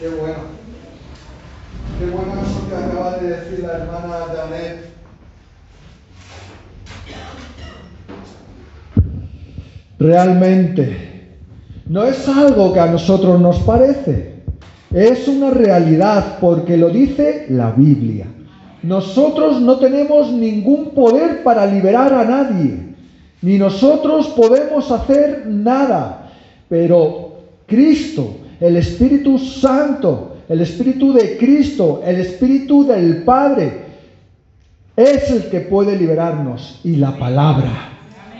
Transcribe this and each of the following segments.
Qué bueno. Qué bueno eso que acaba de decir la hermana Janet. Realmente, no es algo que a nosotros nos parece. Es una realidad porque lo dice la Biblia. Nosotros no tenemos ningún poder para liberar a nadie. Ni nosotros podemos hacer nada. Pero Cristo, el Espíritu Santo, el Espíritu de Cristo, el Espíritu del Padre, es el que puede liberarnos. Y la palabra.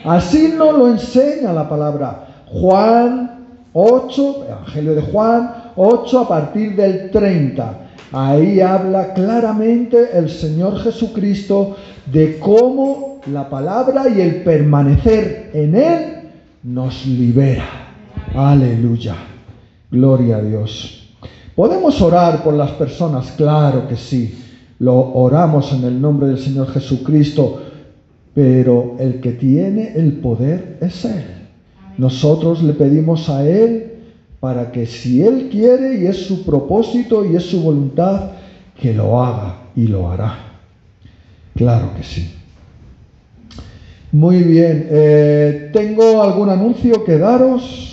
Así nos lo enseña la palabra. Juan 8, Evangelio de Juan 8 a partir del 30. Ahí habla claramente el Señor Jesucristo de cómo la palabra y el permanecer en Él nos libera. Aleluya. Gloria a Dios. ¿Podemos orar por las personas? Claro que sí. Lo oramos en el nombre del Señor Jesucristo. Pero el que tiene el poder es Él. Nosotros le pedimos a Él para que si Él quiere y es su propósito y es su voluntad, que lo haga y lo hará. Claro que sí. Muy bien. ¿Tengo algún anuncio que daros?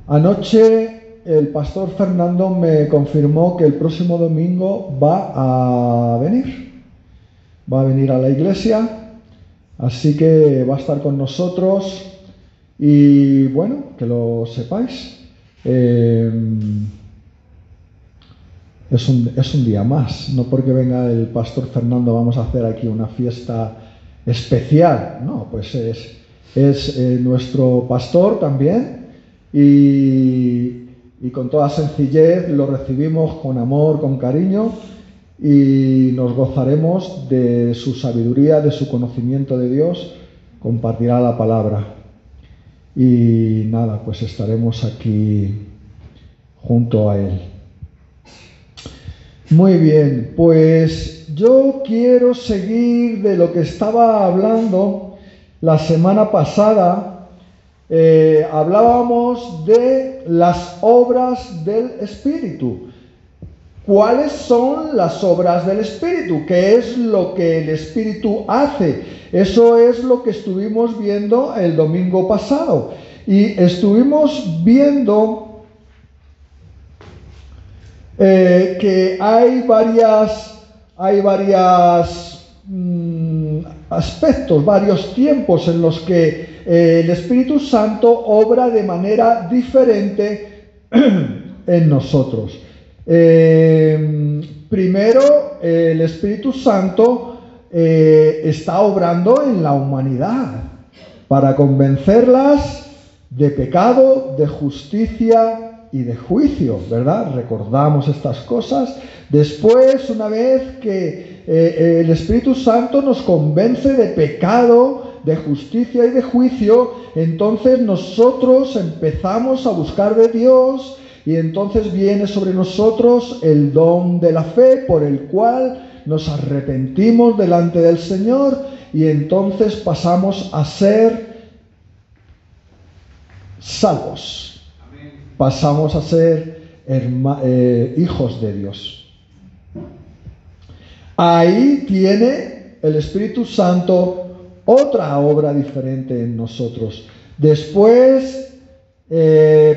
Anoche el pastor Fernando me confirmó que el próximo domingo va a venir a la iglesia, así que va a estar con nosotros y bueno, que lo sepáis, es un día más, no porque venga el pastor Fernando vamos a hacer aquí una fiesta especial, no, pues es nuestro pastor también y con toda sencillez lo recibimos con amor, con cariño y nos gozaremos de su sabiduría, de su conocimiento de Dios, compartirá la palabra y nada, pues estaremos aquí junto a él. Muy bien, pues yo quiero seguir de lo que estaba hablando la semana pasada. Hablábamos de las obras del Espíritu. ¿Cuáles son las obras del Espíritu? ¿Qué es lo que el Espíritu hace? Eso es lo que estuvimos viendo el domingo pasado. Y estuvimos viendo que hay varios aspectos, varios tiempos en los que el Espíritu Santo obra de manera diferente en nosotros. Primero, el Espíritu Santo está obrando en la humanidad para convencerlas de pecado, de justicia y de juicio, ¿verdad? Recordamos estas cosas. Después, una vez que el Espíritu Santo nos convence de pecado, de justicia y de juicio, entonces nosotros empezamos a buscar de Dios y entonces viene sobre nosotros el don de la fe por el cual nos arrepentimos delante del Señor y entonces pasamos a ser salvos. Pasamos a ser hijos de Dios. Ahí tiene el Espíritu Santo otra obra diferente en nosotros. Después,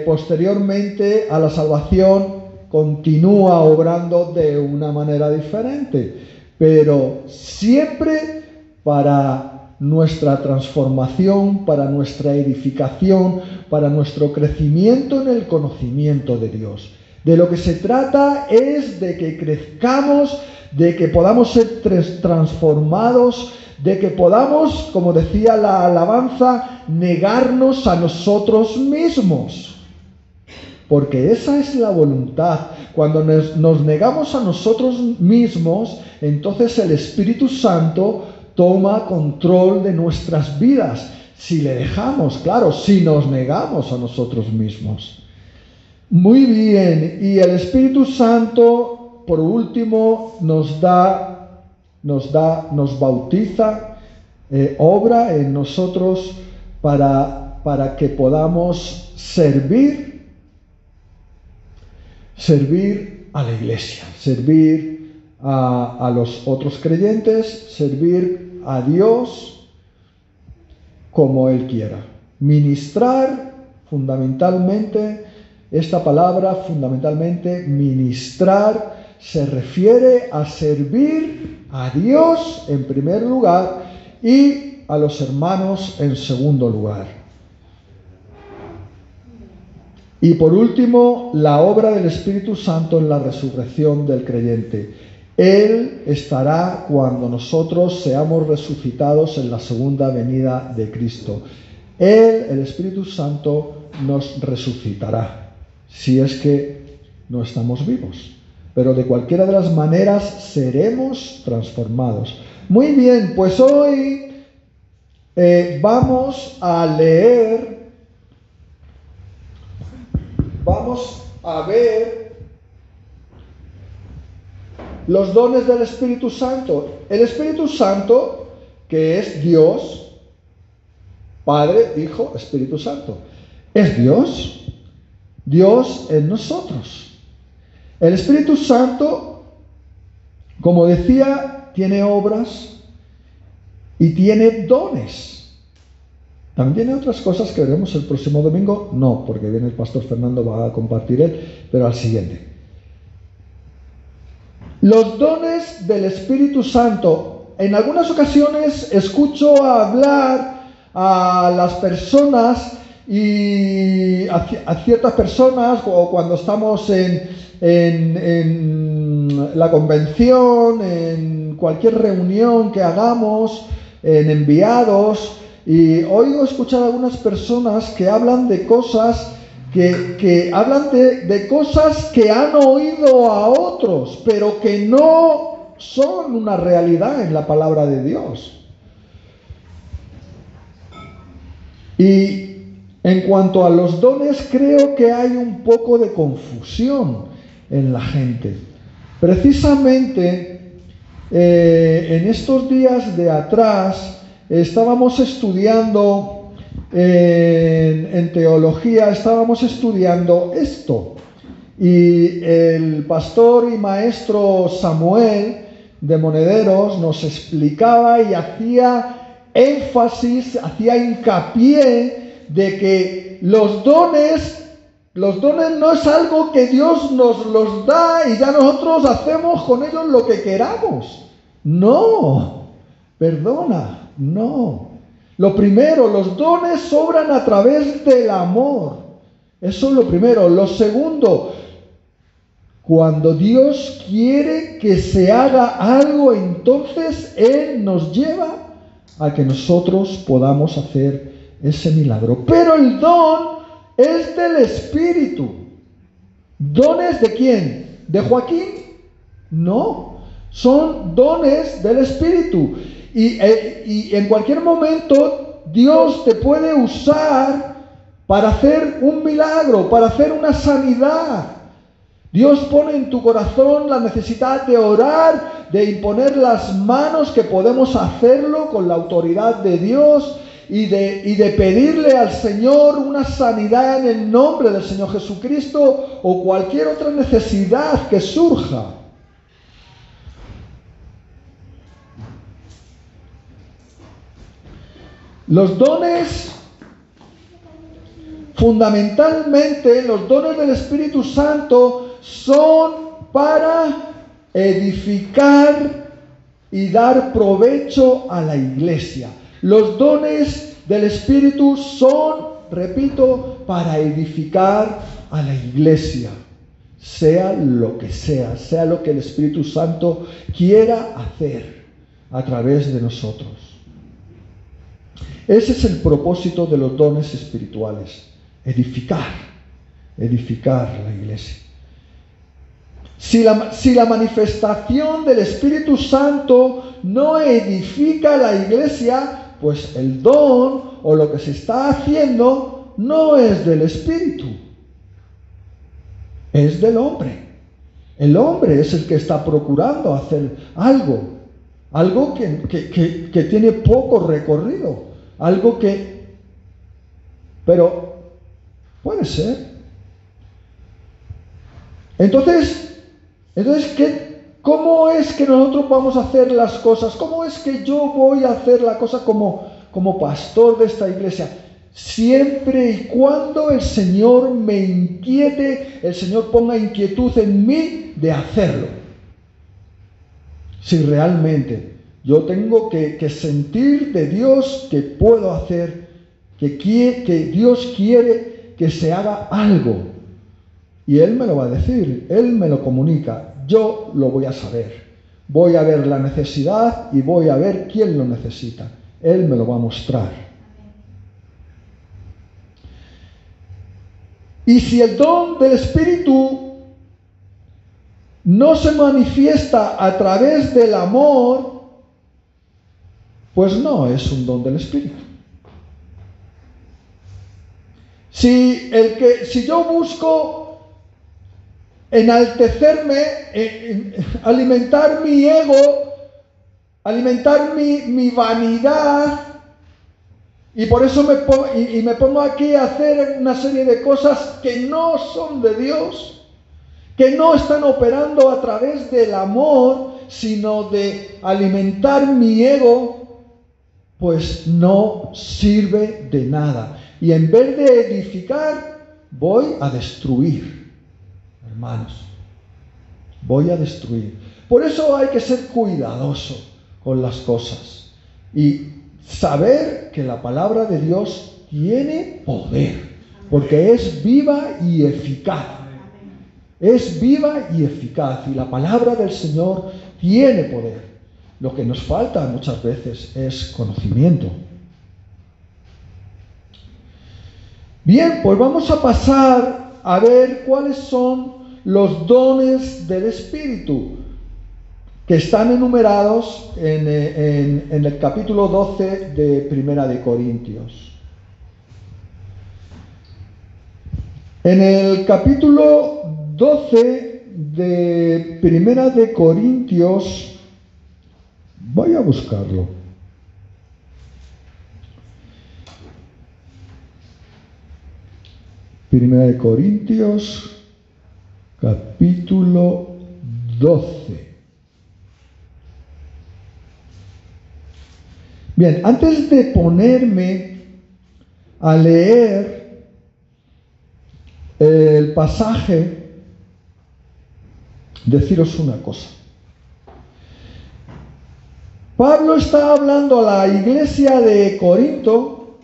posteriormente a la salvación, continúa obrando de una manera diferente, pero siempre para nuestra transformación, para nuestra edificación, para nuestro crecimiento en el conocimiento de Dios. De lo que se trata es de que crezcamos, de que podamos ser transformados, de que podamos, como decía la alabanza, negarnos a nosotros mismos. Porque esa es la voluntad. Cuando nos negamos a nosotros mismos, entonces el Espíritu Santo toma control de nuestras vidas. Si le dejamos, claro, si nos negamos a nosotros mismos. Muy bien, y el Espíritu Santo, por último, nos bautiza, obra en nosotros para para que podamos servir a la iglesia, servir a los otros creyentes, servir a Dios como Él quiera. Ministrar, fundamentalmente, esta palabra, fundamentalmente, ministrar, se refiere a servir a Dios en primer lugar y a los hermanos en segundo lugar. Y por último, la obra del Espíritu Santo en la resurrección del creyente. Él estará cuando nosotros seamos resucitados en la segunda venida de Cristo. Él, el Espíritu Santo, nos resucitará, si es que no estamos vivos. Pero de cualquiera de las maneras seremos transformados. Muy bien, pues hoy vamos a leer, vamos a ver los dones del Espíritu Santo. El Espíritu Santo, que es Dios, Padre, Hijo, Espíritu Santo, es Dios, Dios en nosotros. El Espíritu Santo, como decía, tiene obras y tiene dones. También tiene otras cosas que veremos el próximo domingo. No, porque viene el pastor Fernando, va a compartir él, pero al siguiente. Los dones del Espíritu Santo. En algunas ocasiones escucho hablar a las personas y a ciertas personas, o cuando estamos en la convención, en cualquier reunión que hagamos, en enviados, y oigo escuchar a algunas personas que hablan de cosas que hablan de cosas que han oído a otros, pero que no son una realidad en la palabra de Dios. Y en cuanto a los dones, creo que hay un poco de confusión en la gente. Precisamente en estos días de atrás estábamos estudiando en teología, estábamos estudiando esto, y el pastor y maestro Samuel de Monederos nos explicaba y hacía énfasis, hacía hincapié de que los dones no es algo que Dios nos los da y ya nosotros hacemos con ellos lo que queramos. No, perdona, no. Lo primero, los dones obran a través del amor. Eso es lo primero. Lo segundo, cuando Dios quiere que se haga algo, entonces Él nos lleva a que nosotros podamos hacer ese milagro. Pero el don es del Espíritu. ¿Dones de quién? ¿De Joaquín? No, son dones del Espíritu. Y en cualquier momento Dios te puede usar para hacer un milagro, para hacer una sanidad. Dios pone en tu corazón la necesidad de orar, de imponer las manos, que podemos hacerlo con la autoridad de Dios, y de pedirle al Señor una sanidad en el nombre del Señor Jesucristo, o cualquier otra necesidad que surja. Los dones, fundamentalmente, los dones del Espíritu Santo son para edificar y dar provecho a la iglesia. Los dones del Espíritu son, repito, para edificar a la iglesia, sea lo que sea lo que el Espíritu Santo quiera hacer a través de nosotros. Ese es el propósito de los dones espirituales, edificar la iglesia. Si la manifestación del Espíritu Santo no edifica la iglesia, pues el don o lo que se está haciendo no es del Espíritu, es del hombre. El hombre es el que está procurando hacer algo que tiene poco recorrido, algo que Pero puede ser. Entonces, ¿cómo es que nosotros vamos a hacer las cosas? ¿Cómo es que yo voy a hacer la cosa como pastor de esta iglesia? Siempre y cuando el Señor me inquiete, el Señor ponga inquietud en mí de hacerlo. Si realmente yo tengo que sentir de Dios que puedo hacer, que Dios quiere que se haga algo. Y Él me lo va a decir, Él me lo comunica, yo lo voy a saber. Voy a ver la necesidad y voy a ver quién lo necesita. Él me lo va a mostrar. Y si el don del Espíritu no se manifiesta a través del amor, pues no es un don del Espíritu. Si yo busco enaltecerme, alimentar mi ego, alimentar mi vanidad, y por eso me pongo aquí a hacer una serie de cosas que no son de Dios, que no están operando a través del amor, sino de alimentar mi ego, pues no sirve de nada. Y en vez de edificar, voy a destruir, hermanos. Voy a destruir. Por eso hay que ser cuidadoso con las cosas y saber que la palabra de Dios tiene poder, porque es viva y eficaz. Es viva y eficaz, y la palabra del Señor tiene poder. Lo que nos falta muchas veces es conocimiento. Bien, pues vamos a pasar a ver cuáles son los dones del Espíritu que están enumerados en el capítulo 12 de Primera de Corintios. En el capítulo 12 de Primera de Corintios, voy a buscarlo. Primera de Corintios, capítulo 12. Bien, antes de ponerme a leer el pasaje, deciros una cosa. Pablo está hablando a la iglesia de Corinto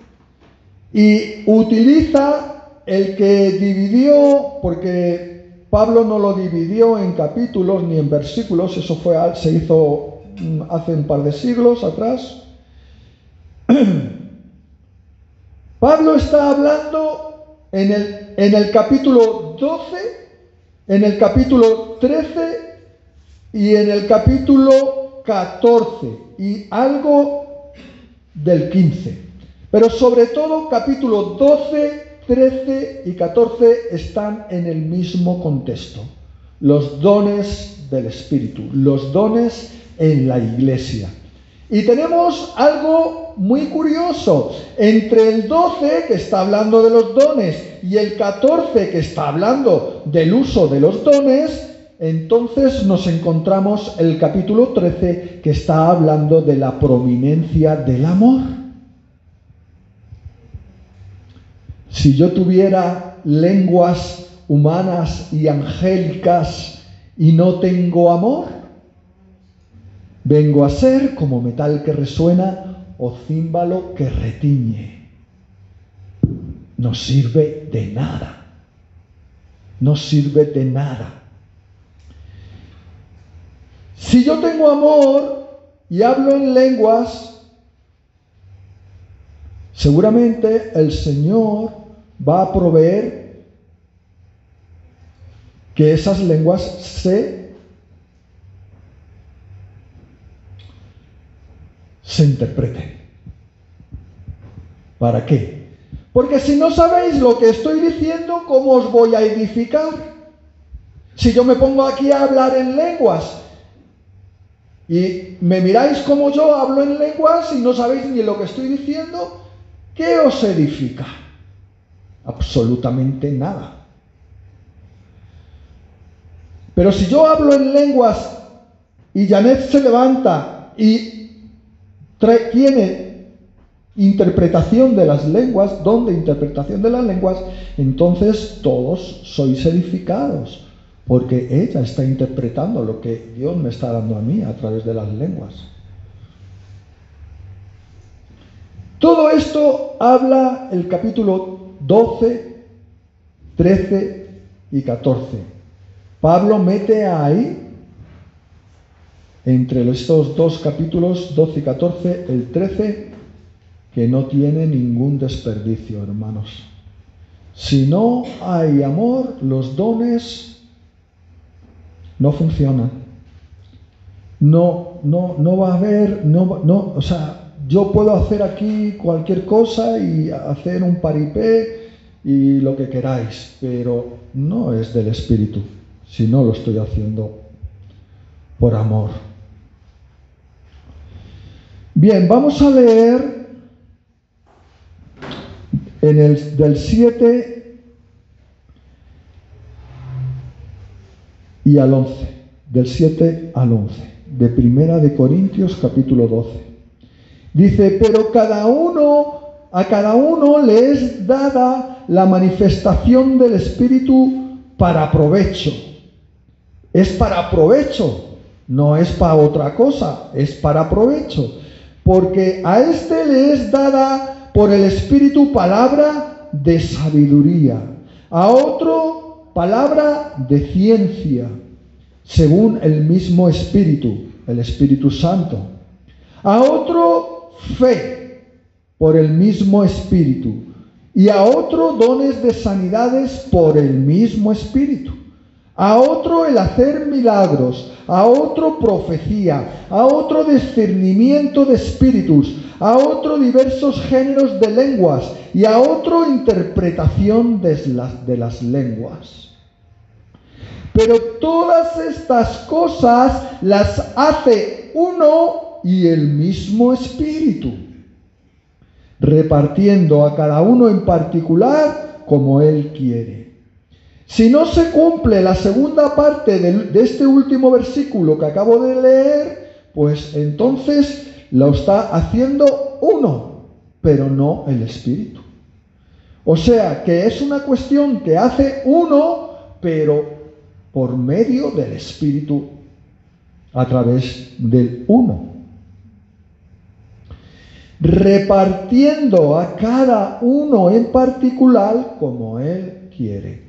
y utiliza el que dividió, porque Pablo no lo dividió en capítulos ni en versículos, eso se hizo hace un par de siglos atrás. Pablo está hablando en el capítulo 12, en el capítulo 13 y en el capítulo 14 y algo del 15. Pero sobre todo capítulo 12, 13 y 14 están en el mismo contexto. Los dones del Espíritu, los dones en la iglesia. Y tenemos algo muy curioso. Entre el 12, que está hablando de los dones, y el 14, que está hablando del uso de los dones, entonces nos encontramos el capítulo 13, que está hablando de la prominencia del amor. Si yo tuviera lenguas humanas y angélicas y no tengo amor, vengo a ser como metal que resuena o címbalo que retiñe. No sirve de nada. No sirve de nada. Si yo tengo amor y hablo en lenguas, seguramente el Señor va a proveer que esas lenguas se interpreten. ¿Para qué? Porque si no sabéis lo que estoy diciendo, ¿cómo os voy a edificar? Si yo me pongo aquí a hablar en lenguas y me miráis como yo hablo en lenguas y no sabéis ni lo que estoy diciendo, ¿qué os edifica? absolutamente nada. Pero si yo hablo en lenguas y Janet se levanta y tiene interpretación de las lenguas, don de interpretación de las lenguas, entonces todos sois edificados, porque ella está interpretando lo que Dios me está dando a mí a través de las lenguas. Todo esto habla el capítulo 12, 13 y 14. Pablo mete ahí, entre estos dos capítulos, 12 y 14, el 13, que no tiene ningún desperdicio, hermanos. Si no hay amor, los dones no funcionan. No va a haber, o sea, yo puedo hacer aquí cualquier cosa y hacer un paripé y lo que queráis, pero no es del Espíritu, si no lo estoy haciendo por amor. Bien, vamos a leer del 7 y al 11, del 7 al 11, de Primera de Corintios capítulo 12. Dice, pero a cada uno le es dada la manifestación del Espíritu para provecho. Es para provecho, no es para otra cosa, es para provecho. Porque a este le es dada por el Espíritu palabra de sabiduría, a otro palabra de ciencia, según el mismo Espíritu, el Espíritu Santo, a otro fe por el mismo Espíritu, y a otro dones de sanidades por el mismo Espíritu, a otro el hacer milagros, a otro profecía, a otro discernimiento de espíritus, a otro diversos géneros de lenguas y a otro interpretación de las lenguas. Pero todas estas cosas las hace uno y el mismo Espíritu, repartiendo a cada uno en particular como Él quiere. Si no se cumple la segunda parte de este último versículo que acabo de leer, pues entonces lo está haciendo uno, pero no el Espíritu. O sea, que es una cuestión que hace uno, pero por medio del Espíritu, a través del uno. Repartiendo a cada uno en particular como Él quiere.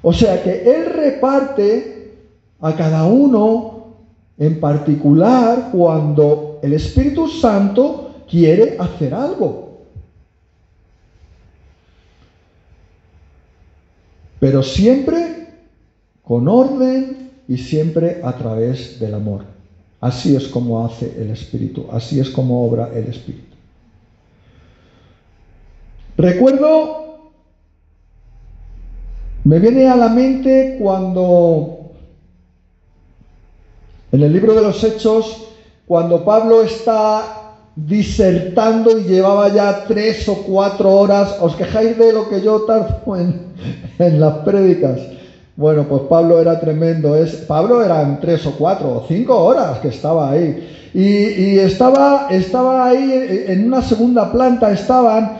O sea que Él reparte a cada uno en particular cuando el Espíritu Santo quiere hacer algo. Pero siempre con orden y siempre a través del amor. Así es como hace el Espíritu, así es como obra el Espíritu. Me viene a la mente cuando, en el libro de los Hechos, cuando Pablo está disertando y llevaba ya 3 o 4 horas, ¿os quejáis de lo que yo tardo en las prédicas? Bueno, pues Pablo era tremendo. Pablo eran 3 o 4 o 5 horas que estaba ahí. Y estaba ahí en una segunda planta, estaban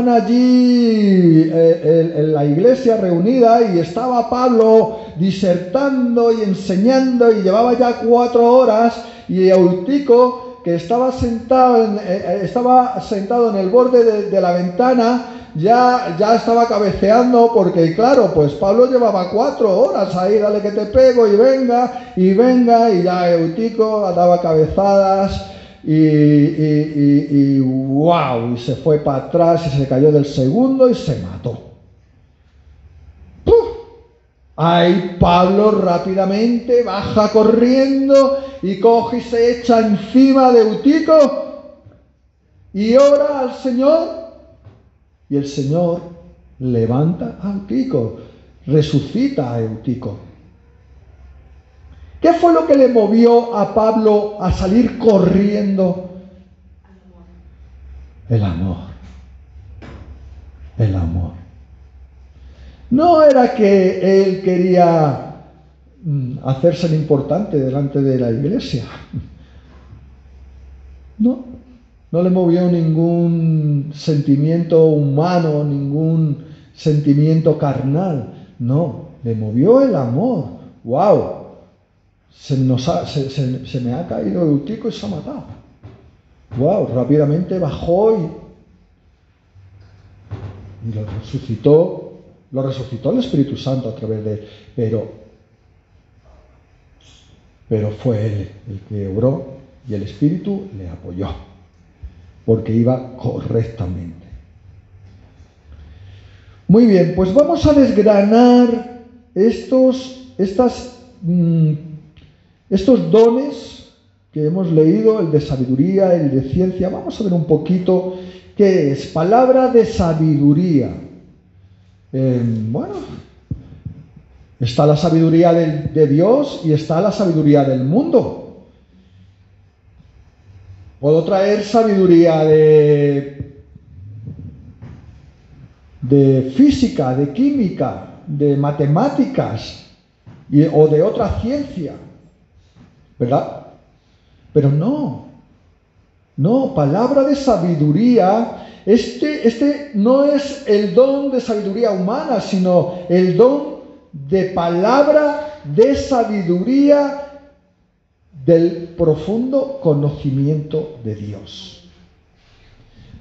allí en la iglesia reunida y estaba Pablo disertando y enseñando y llevaba ya 4 horas y Eutico, que estaba sentado en el borde de la ventana, ya estaba cabeceando porque claro, pues Pablo llevaba 4 horas ahí, dale que te pego y venga, y ya Eutico daba cabezadas y wow, y se fue para atrás y se cayó del segundo y se mató. ¡Puf! Ahí Pablo rápidamente baja corriendo y coge y se echa encima de Eutico y ora al Señor. Y el Señor levanta a Eutico, resucita a Eutico. ¿Qué fue lo que le movió a Pablo a salir corriendo? El amor. El amor. No era que él quería hacerse importante delante de la iglesia. No le movió ningún sentimiento humano, ningún sentimiento carnal. No, le movió el amor. ¡Wow! Se me ha caído Eutico y se ha matado. ¡Wow! Rápidamente bajó y lo resucitó el Espíritu Santo a través de él. Pero fue él el que obró y el Espíritu le apoyó, porque iba correctamente. Muy bien, pues vamos a desgranar estos dones que hemos leído, el de sabiduría, el de ciencia. Vamos a ver un poquito qué es palabra de sabiduría. Bueno, está la sabiduría de Dios y está la sabiduría del mundo. Puedo traer sabiduría de física, de química, de matemáticas o de otra ciencia, ¿verdad? Pero no, palabra de sabiduría. Este no es el don de sabiduría humana, sino el don de palabra de sabiduría del profundo conocimiento de Dios.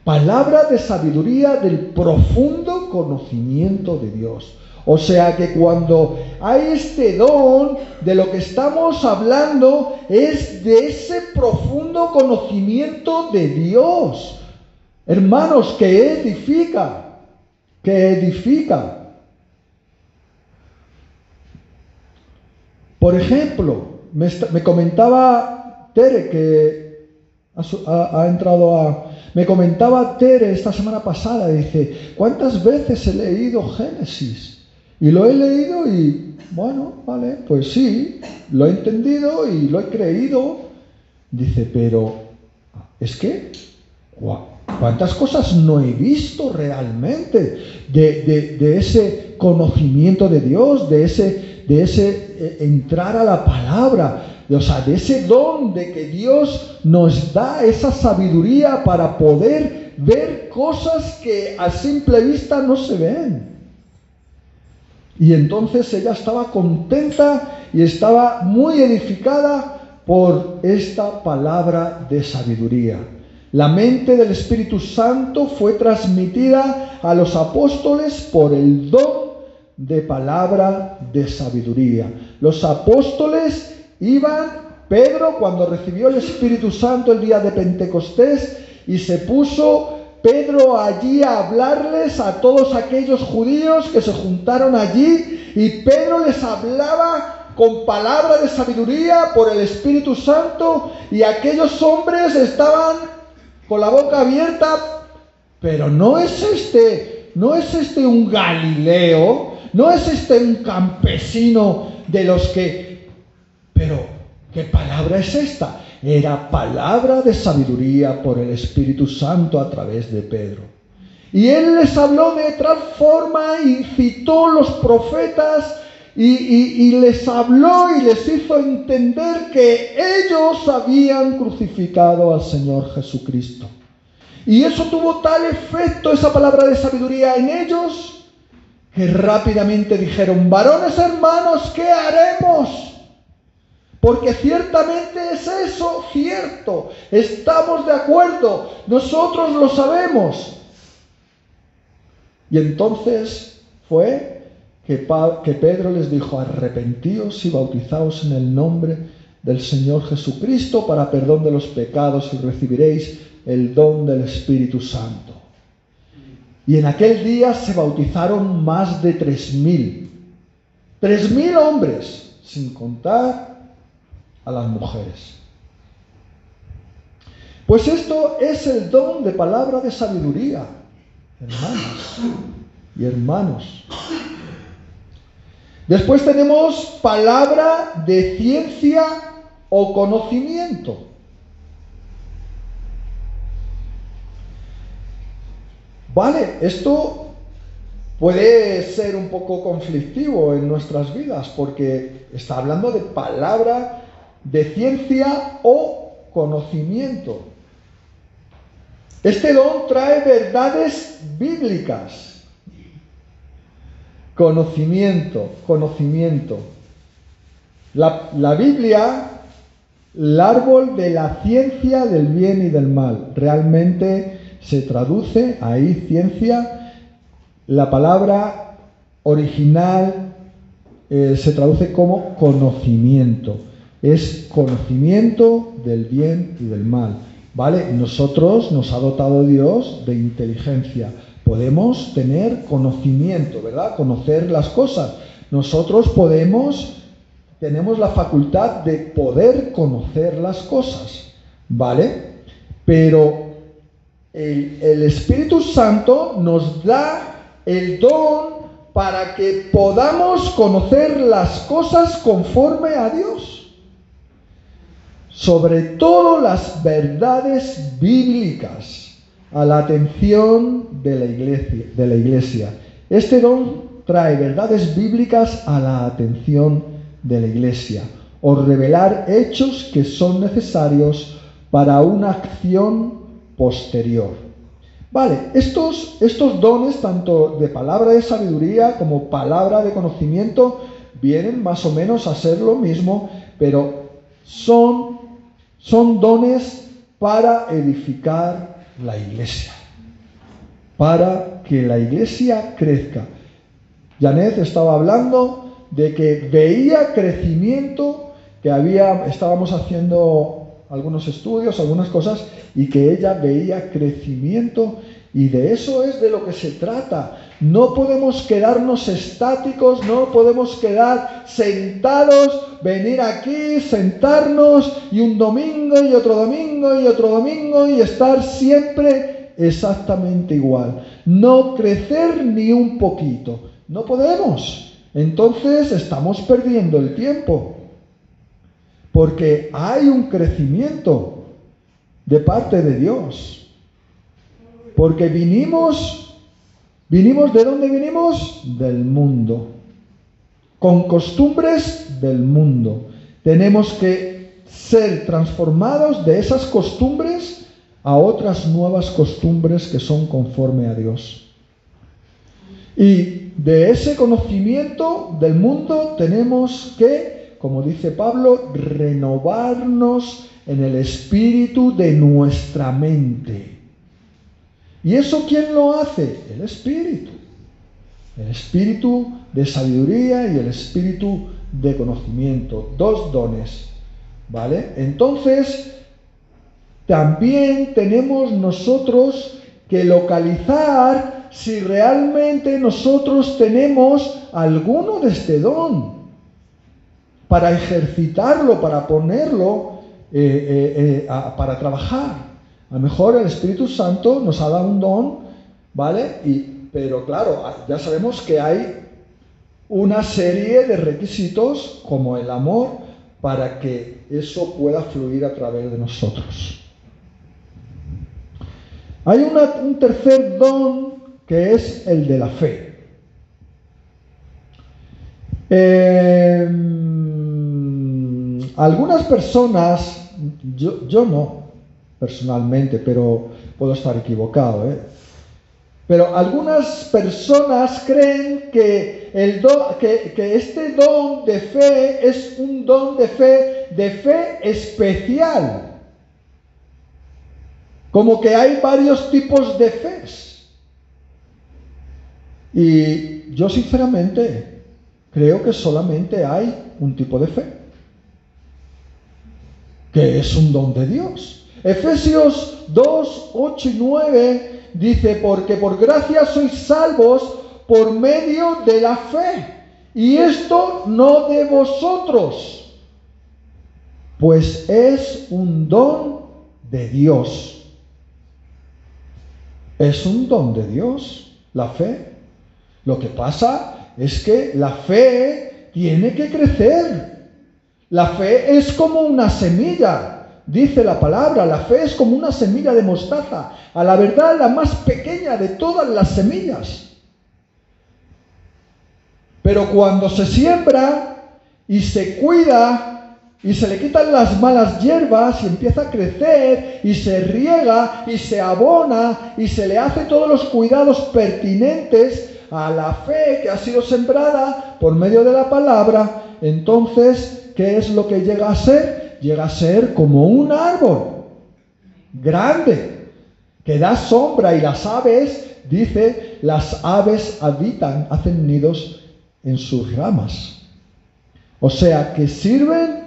Palabra de sabiduría del profundo conocimiento de Dios. O sea que cuando hay este don, de lo que estamos hablando es de ese profundo conocimiento de Dios. Hermanos, que edifica. Por ejemplo, me comentaba Tere, que ha entrado me comentaba Tere esta semana pasada, dice, ¿cuántas veces he leído Génesis? Y lo he leído y, bueno, vale, pues sí, lo he entendido y lo he creído. Dice, pero es que, ¿cuántas cosas no he visto realmente de ese conocimiento de Dios, de ese entrar a la palabra? O sea, de ese don de que Dios nos da esa sabiduría para poder ver cosas que a simple vista no se ven. Y entonces ella estaba contenta y estaba muy edificada por esta palabra de sabiduría. La mente del Espíritu Santo fue transmitida a los apóstoles por el don de palabra de sabiduría. Los apóstoles Pedro, cuando recibió el Espíritu Santo el día de Pentecostés, y se puso Pedro allí a hablarles a todos aquellos judíos que se juntaron allí, y Pedro les hablaba con palabra de sabiduría por el Espíritu Santo, y aquellos hombres estaban con la boca abierta. Pero no es este un Galileo, no es este un campesino de los que... Pero, ¿qué palabra es esta? Era palabra de sabiduría por el Espíritu Santo a través de Pedro. Y él les habló de tal forma y citó los profetas y les habló y les hizo entender que ellos habían crucificado al Señor Jesucristo. Y eso tuvo tal efecto, esa palabra de sabiduría en ellos, que rápidamente dijeron, varones hermanos, ¿qué haremos? Porque ciertamente es eso cierto, estamos de acuerdo, nosotros lo sabemos. Y entonces fue que Pedro les dijo, arrepentíos y bautizaos en el nombre del Señor Jesucristo para perdón de los pecados y recibiréis el don del Espíritu Santo. Y en aquel día se bautizaron más de 3.000. 3.000 hombres, sin contar a las mujeres. Pues esto es el don de palabra de sabiduría, hermanas y hermanos. Después tenemos palabra de ciencia o conocimiento. Vale, esto puede ser un poco conflictivo en nuestras vidas porque está hablando de palabra, de ciencia o conocimiento. Este don trae verdades bíblicas. Conocimiento. La Biblia, el árbol de la ciencia del bien y del mal. Realmente se traduce ahí ciencia. La palabra original se traduce como conocimiento. Es conocimiento del bien y del mal. ¿Vale? Nosotros nos ha dotado Dios de inteligencia. Podemos tener conocimiento, ¿verdad? Conocer las cosas. Nosotros tenemos la facultad de poder conocer las cosas, ¿vale? Pero el Espíritu Santo nos da el don para que podamos conocer las cosas conforme a Dios. Sobre todo las verdades bíblicas, a la atención de la iglesia. Este don trae verdades bíblicas a la atención de la iglesia, o revelar hechos que son necesarios para una acción posterior. Vale, estos dones, tanto de palabra de sabiduría como palabra de conocimiento, vienen más o menos a ser lo mismo, pero son dones para edificar la iglesia, para que la iglesia crezca. Janet estaba hablando de que veía crecimiento, estábamos haciendo algunos estudios, algunas cosas, y que ella veía crecimiento, y de eso es de lo que se trata. No podemos quedarnos estáticos, no podemos quedar sentados, venir aquí, sentarnos, y un domingo, y otro domingo, y otro domingo, y estar siempre exactamente igual. No crecer ni un poquito. No podemos. Entonces estamos perdiendo el tiempo. Porque hay un crecimiento de parte de Dios. Porque vinimos, ¿de dónde vinimos? Del mundo. Con costumbres del mundo. Tenemos que ser transformados de esas costumbres a otras nuevas costumbres que son conforme a Dios. Y de ese conocimiento del mundo tenemos que, como dice Pablo, renovarnos en el espíritu de nuestra mente. ¿Y eso quién lo hace? El Espíritu. El espíritu de sabiduría y el espíritu de conocimiento. Dos dones. ¿Vale? Entonces, también tenemos nosotros que localizar si realmente nosotros tenemos alguno de este don, para ejercitarlo, para ponerlo, para trabajar. A lo mejor el Espíritu Santo nos ha dado un don, ¿vale? Pero claro, ya sabemos que hay una serie de requisitos, como el amor, para que eso pueda fluir a través de nosotros. Hay un tercer don que es el de la fe. Algunas personas, yo no personalmente, pero puedo estar equivocado, pero algunas personas creen que este don de fe es un don de fe especial. Como que hay varios tipos de fes. Y yo sinceramente creo que solamente hay un tipo de fe, que es un don de Dios. Efesios 2, 8 y 9 dice, porque por gracia sois salvos por medio de la fe, y esto no de vosotros, pues es un don de Dios. Es un don de Dios, la fe. Lo que pasa es que la fe tiene que crecer. La fe es como una semilla, dice la palabra. La fe es como una semilla de mostaza. A la verdad, la más pequeña de todas las semillas. Pero cuando se siembra y se cuida y se le quitan las malas hierbas y empieza a crecer y se riega y se abona y se le hace todos los cuidados pertinentes a la fe que ha sido sembrada por medio de la palabra, entonces, ¿qué es lo que llega a ser? Llega a ser como un árbol grande, que da sombra, y las aves, dice, las aves habitan, hacen nidos en sus ramas. O sea, que sirven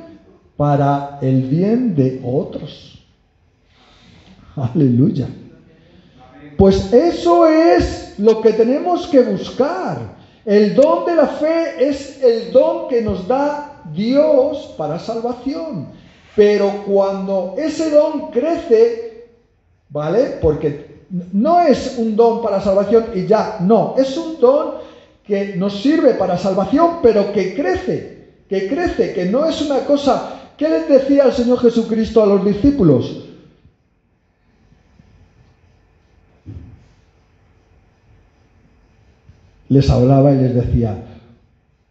para el bien de otros. Aleluya. Pues eso es lo que tenemos que buscar. El don de la fe es el don que nos da Dios para salvación. Pero cuando ese don crece, ¿vale? Porque no es un don para salvación y ya, no. Es un don que nos sirve para salvación, pero que crece, que no es una cosa. ¿Qué les decía el Señor Jesucristo a los discípulos? Les hablaba y les decía,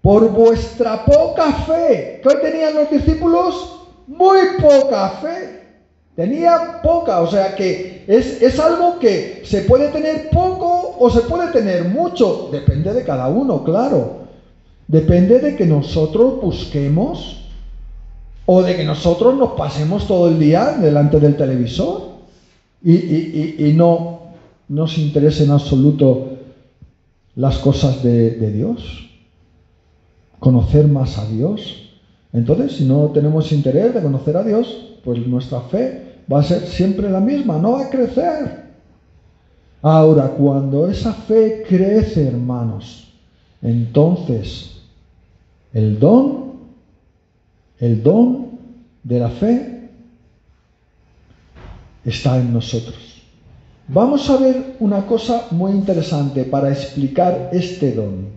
por vuestra poca fe. ¿Qué tenían los discípulos? Muy poca fe. Tenía poca, o sea que es algo que se puede tener poco o se puede tener mucho. Depende de cada uno, claro. Depende de que nosotros busquemos o de que nosotros nos pasemos todo el día delante del televisor y no nos interese en absoluto las cosas de Dios, conocer más a Dios. Entonces, si no tenemos interés de conocer a Dios, pues nuestra fe va a ser siempre la misma, no va a crecer. Ahora, cuando esa fe crece, hermanos, entonces el don de la fe está en nosotros. Vamos a ver una cosa muy interesante para explicar este don.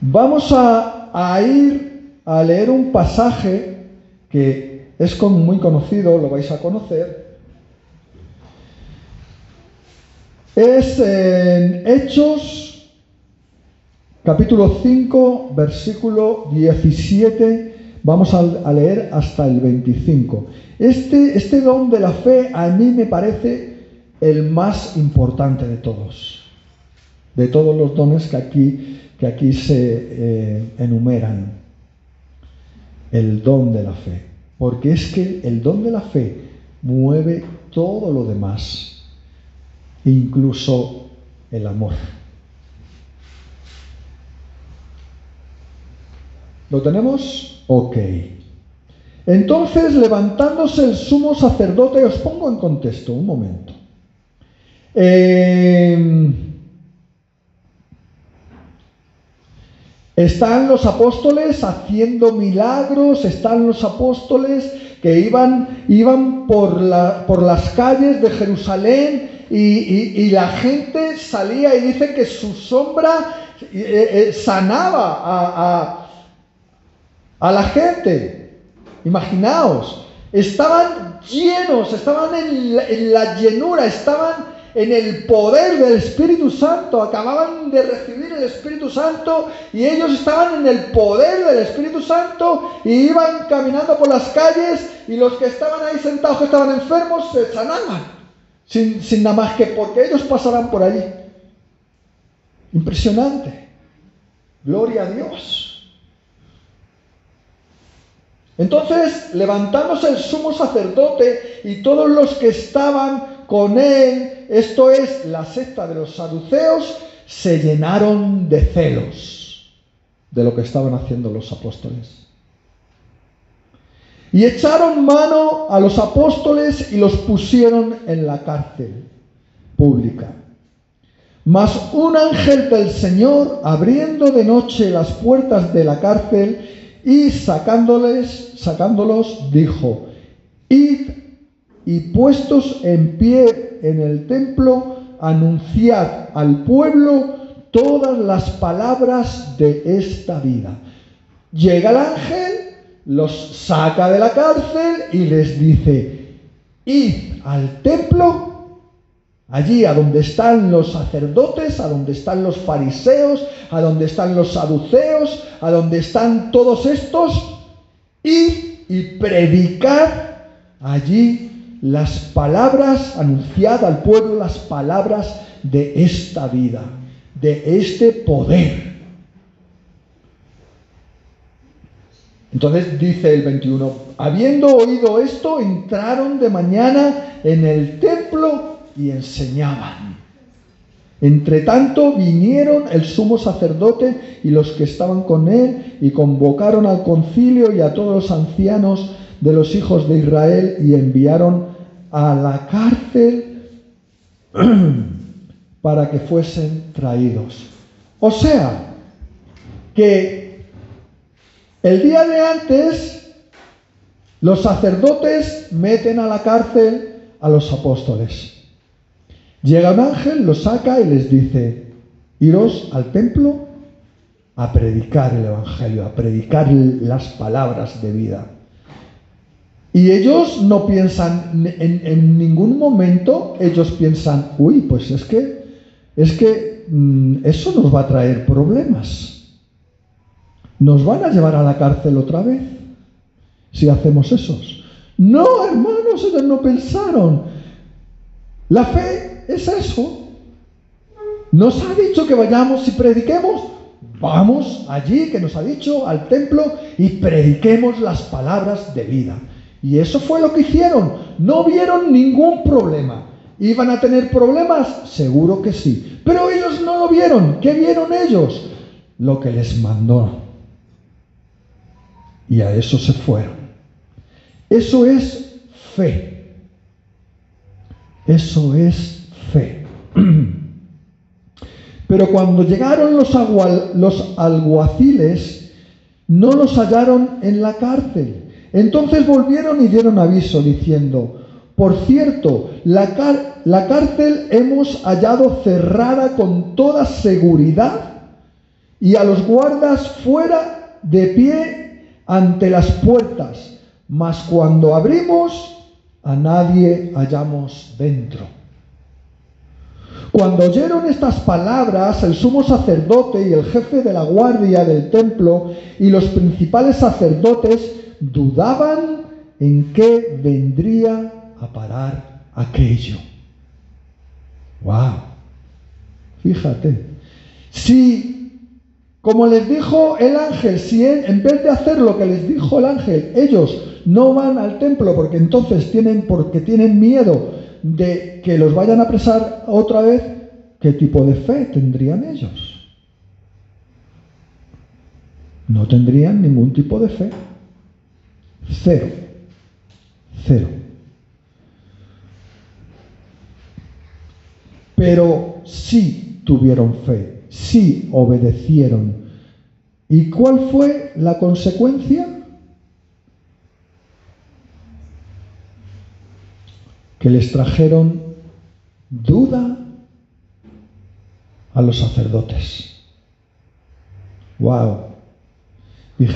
Vamos a ir a leer un pasaje que es muy conocido, lo vais a conocer. Es en Hechos, capítulo 5, versículo 17. Vamos a leer hasta el 25. Este don de la fe a mí me parece el más importante de todos los dones que aquí se enumeran. El don de la fe. Porque es que el don de la fe mueve todo lo demás, incluso el amor. ¿Lo tenemos? Ok. Entonces, levantándose el sumo sacerdote, os pongo en contexto, un momento. Están los apóstoles haciendo milagros, están los apóstoles que iban por las calles de Jerusalén y la gente salía y dice que su sombra sanaba a la gente. Imaginaos, estaban llenos, estaban en la llenura, estaban en el poder del Espíritu Santo, acababan de recibir el Espíritu Santo y ellos estaban en el poder del Espíritu Santo y iban caminando por las calles y los que estaban ahí sentados, que estaban enfermos, se sanaban, sin nada más que porque ellos pasaran por allí. Impresionante. Gloria a Dios. Entonces, levantándose el sumo sacerdote y todos los que estaban con él, esto es, la secta de los saduceos, se llenaron de celos de lo que estaban haciendo los apóstoles. Y echaron mano a los apóstoles y los pusieron en la cárcel pública. Mas un ángel del Señor, abriendo de noche las puertas de la cárcel y sacándolos, dijo: id y puestos en pie en el templo, anunciad al pueblo todas las palabras de esta vida. Llega el ángel, los saca de la cárcel y les dice: id al templo Allí a donde están los sacerdotes, a donde están los fariseos, a donde están los saduceos, a donde están todos estos, y predicar allí las palabras, anunciad al pueblo las palabras de esta vida, de este poder. Entonces dice el 21, habiendo oído esto, entraron de mañana en el templo y enseñaban. Entre tanto vinieron el sumo sacerdote y los que estaban con él y convocaron al concilio y a todos los ancianos de los hijos de Israel y enviaron a la cárcel para que fuesen traídos. O sea, que el día de antes los sacerdotes meten a la cárcel a los apóstoles. Llega un ángel, los saca y les dice, iros al templo a predicar el evangelio, a predicar las palabras de vida. Y ellos no piensan, en ningún momento ellos piensan, uy, pues es que eso nos va a traer problemas. Nos van a llevar a la cárcel otra vez si hacemos esos. No, hermanos, ellos no pensaron. La fe es eso. Nos ha dicho que vayamos y prediquemos. Vamos allí, que nos ha dicho, al templo y prediquemos las palabras de vida. Y eso fue lo que hicieron. No vieron ningún problema. ¿Iban a tener problemas? Seguro que sí. Pero ellos no lo vieron. ¿Qué vieron ellos? Lo que les mandó. Y a eso se fueron. Eso es fe. Eso es fe. Pero cuando llegaron los alguaciles, no los hallaron en la cárcel. Entonces volvieron y dieron aviso, diciendo, por cierto, la cárcel hemos hallado cerrada con toda seguridad y a los guardas fuera de pie ante las puertas, mas cuando abrimos, a nadie hallamos dentro. Cuando oyeron estas palabras, el sumo sacerdote y el jefe de la guardia del templo y los principales sacerdotes dudaban en qué vendría a parar aquello. ¡Wow! Fíjate. Si, como les dijo el ángel, si en vez de hacer lo que les dijo el ángel, ellos no van al templo porque tienen miedo de que los vayan a apresar otra vez, ¿qué tipo de fe tendrían ellos? No tendrían ningún tipo de fe. Cero. Pero sí tuvieron fe, sí obedecieron. ¿Y cuál fue la consecuencia? Que les trajeron duda a los sacerdotes. ¡Wow! Y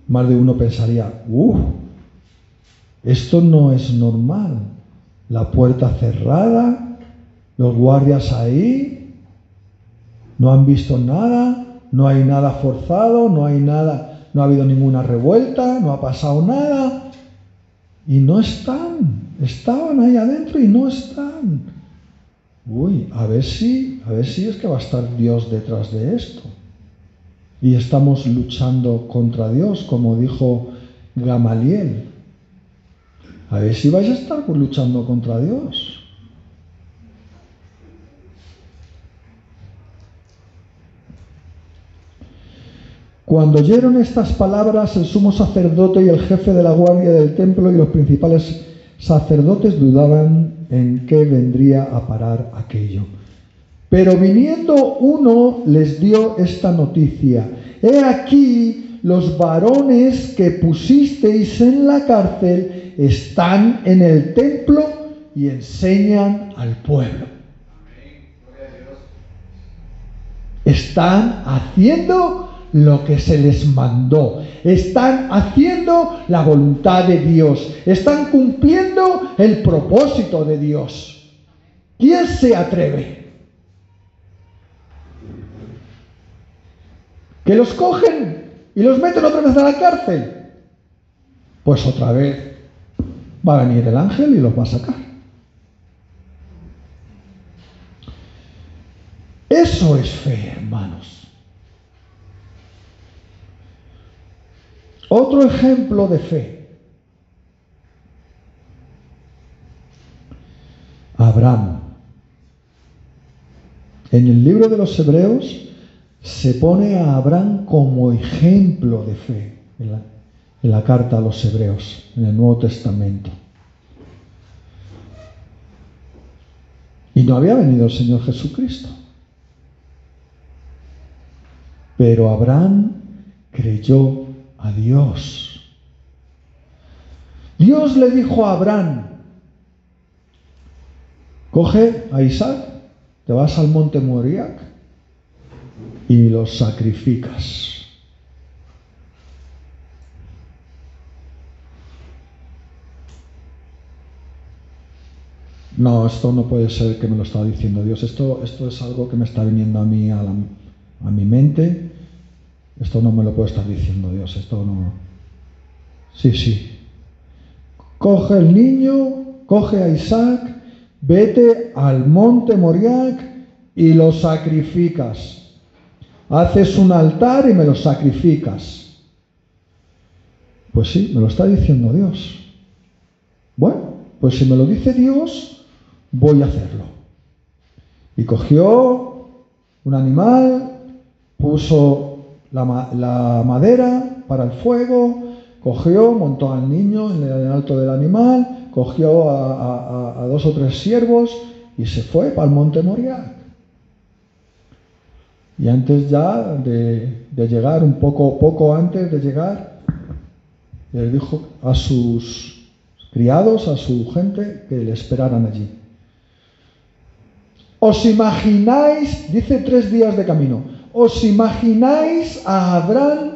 más de uno pensaría, esto no es normal. La puerta cerrada, los guardias ahí, no han visto nada, no hay nada forzado, no hay nada, no ha habido ninguna revuelta, no ha pasado nada. Y no están. Estaban ahí adentro y no están. A ver si es que va a estar Dios detrás de esto. Y estamos luchando contra Dios, como dijo Gamaliel. A ver si vais a estar luchando contra Dios. Cuando oyeron estas palabras, el sumo sacerdote y el jefe de la guardia del templo y los principales sacerdotes dudaban en qué vendría a parar aquello. Pero viniendo uno les dio esta noticia: he aquí los varones que pusisteis en la cárcel están en el templo y enseñan al pueblo. Están haciendo lo que se les mandó. Están haciendo la voluntad de Dios. Están cumpliendo el propósito de Dios. ¿Quién se atreve? ¿Que los cogen y los meten otra vez a la cárcel? Pues otra vez va a venir el ángel y los va a sacar. Eso es fe, hermanos. Otro ejemplo de fe. Abraham. En el libro de los Hebreos se pone a Abraham como ejemplo de fe en la carta a los Hebreos, en el Nuevo Testamento. Y no había venido el Señor Jesucristo. Pero Abraham creyó a Dios. Dios le dijo a Abraham: coge a Isaac, te vas al monte Moriah y los sacrificas. No, esto no puede ser que me lo está diciendo Dios. Esto es algo que me está viniendo a mí a mi mente. Esto no me lo puede estar diciendo Dios. Esto no. Sí. Coge el niño, coge a Isaac, vete al monte Moriah y lo sacrificas. Haces un altar y me lo sacrificas. Pues sí, me lo está diciendo Dios. Bueno, pues si me lo dice Dios, voy a hacerlo. Y cogió un animal, puso la madera para el fuego, cogió, montó al niño en el alto del animal, cogió a 2 o 3 siervos y se fue para el monte Moriah. Y antes ya de llegar, un poco antes de llegar, les dijo a sus criados, a su gente, que le esperaran allí. ¿Os imagináis? Dice 3 días de camino. ¿Os imagináis a Abraham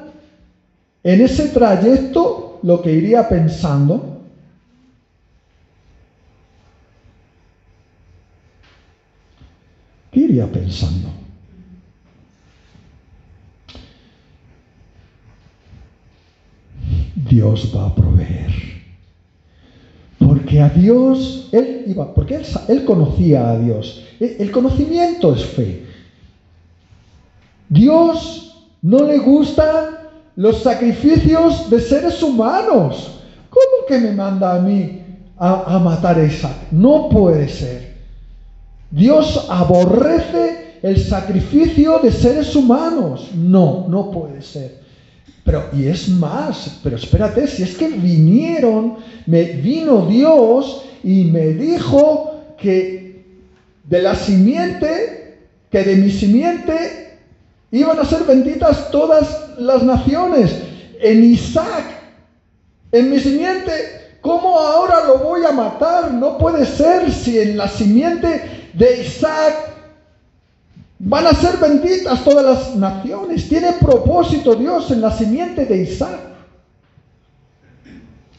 en ese trayecto lo que iría pensando? ¿Qué iría pensando? Dios va a proveer. Porque a Dios, él conocía a Dios. El conocimiento es fe. Dios no le gustan los sacrificios de seres humanos. ¿Cómo que me manda a mí a matar a Isaac? No puede ser. Dios aborrece el sacrificio de seres humanos. No puede ser. Y es más, pero espérate, si es que vino Dios y me dijo que de mi simiente iban a ser benditas todas las naciones. En Isaac, en mi simiente, ¿cómo ahora lo voy a matar? No puede ser, si en la simiente de Isaac van a ser benditas todas las naciones. Tiene propósito Dios en la simiente de Isaac.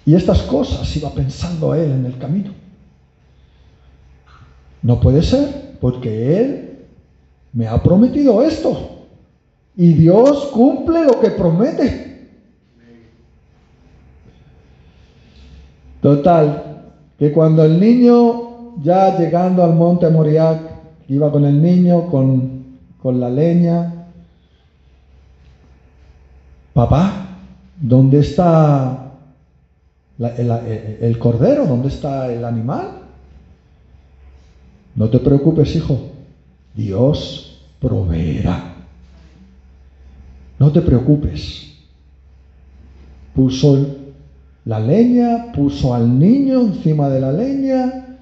Y estas cosas iba pensando él en el camino. No puede ser, porque él me ha prometido esto. Y Dios cumple lo que promete. Total, que cuando el niño, ya llegando al monte Moriah, iba con el niño, con la leña. Papá, ¿dónde está el cordero? ¿Dónde está el animal? No te preocupes, hijo. Dios proveerá. No te preocupes. Puso la leña, puso al niño encima de la leña,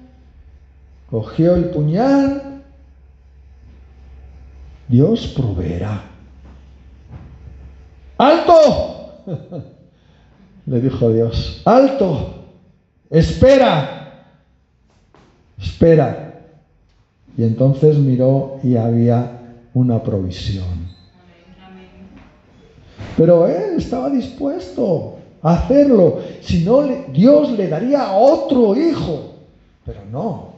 cogió el puñal. Dios proveerá. ¡Alto! Le dijo Dios. ¡Alto! ¡Espera! ¡Espera! Y entonces miró y había una provisión. Pero él estaba dispuesto a hacerlo. Si no, Dios le daría otro hijo. Pero no.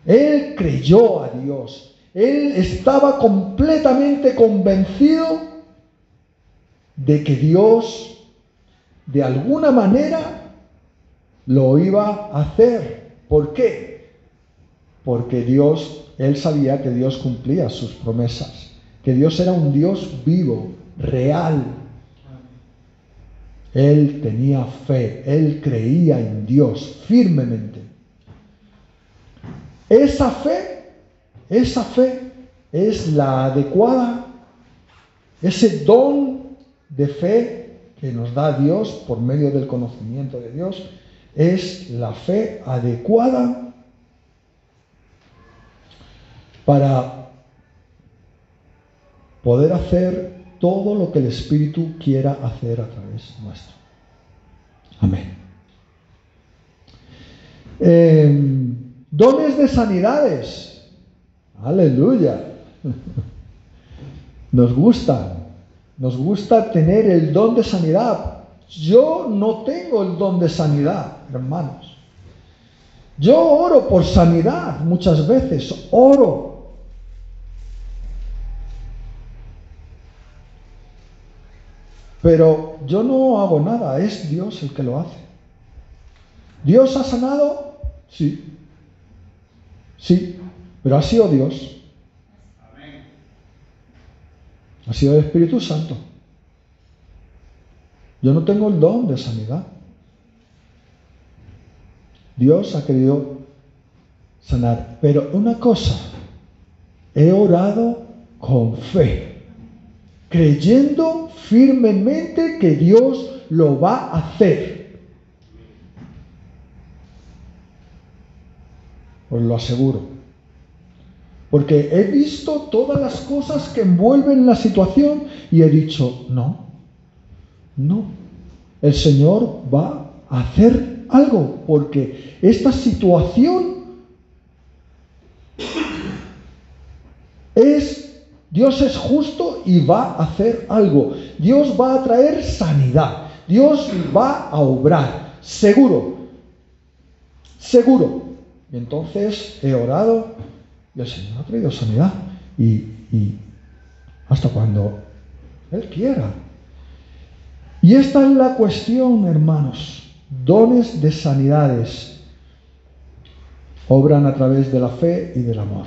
Él creyó a Dios. Él estaba completamente convencido de que Dios, de alguna manera, lo iba a hacer. ¿Por qué? Porque él sabía que Dios cumplía sus promesas, que Dios era un Dios vivo, real. Él tenía fe, él creía en Dios firmemente. Esa fe es la adecuada, ese don de fe que nos da Dios por medio del conocimiento de Dios, es la fe adecuada para poder hacer todo lo que el Espíritu quiera hacer a través nuestro. Amén. Dones de sanidades. Aleluya. Nos gusta tener el don de sanidad. Yo no tengo el don de sanidad, hermanos. Yo oro por sanidad muchas veces, oro. Pero yo no hago nada, es Dios el que lo hace. ¿Dios ha sanado? Sí. Sí, pero ha sido Dios. Ha sido el Espíritu Santo. Yo no tengo el don de sanidad. Dios ha querido sanar. Pero una cosa, he orado con fe, creyendo firmemente que Dios lo va a hacer. Os lo aseguro. Porque he visto todas las cosas que envuelven la situación y he dicho, no, el Señor va a hacer algo, porque esta situación Dios es justo y va a hacer algo. Dios va a traer sanidad. Dios va a obrar. Seguro. Y entonces he orado y el Señor ha traído sanidad. Y hasta cuando Él quiera. Y esta es la cuestión, hermanos. Dones de sanidades obran a través de la fe y del amor.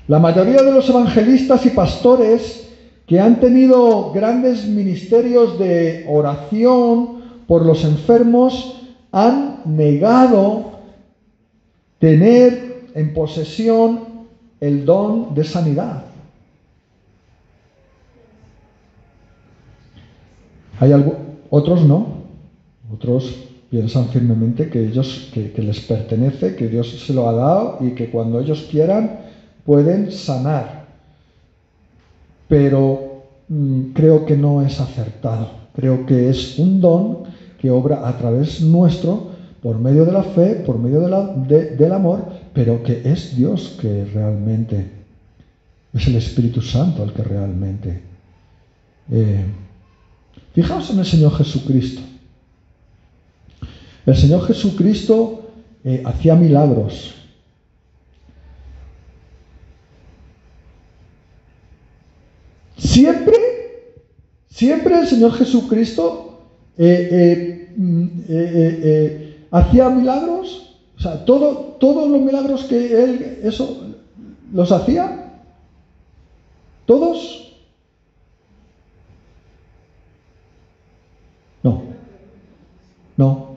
La mayoría de los evangelistas y pastores que han tenido grandes ministerios de oración por los enfermos han negado tener en posesión el don de sanidad. Otros no. Otros piensan firmemente que que les pertenece, que Dios se lo ha dado y que cuando ellos quieran pueden sanar. Pero creo que no es acertado. Creo que es un don que obra a través nuestro, por medio de la fe, por medio del amor, pero que es Dios que realmente, es el Espíritu Santo el que realmente. Fijaos en el Señor Jesucristo. El Señor Jesucristo hacía milagros. Siempre el Señor Jesucristo hacía milagros. O sea, todos los milagros que Él los hacía. ¿Todos? No.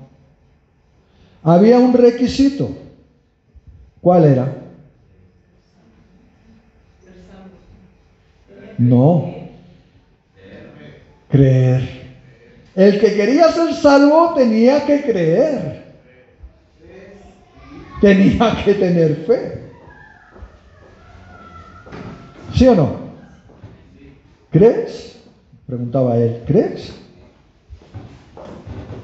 Había un requisito. ¿Cuál era? No. Creer. El que quería ser salvo tenía que creer. Tenía que tener fe. ¿Sí o no? ¿Crees? Preguntaba él. ¿Crees?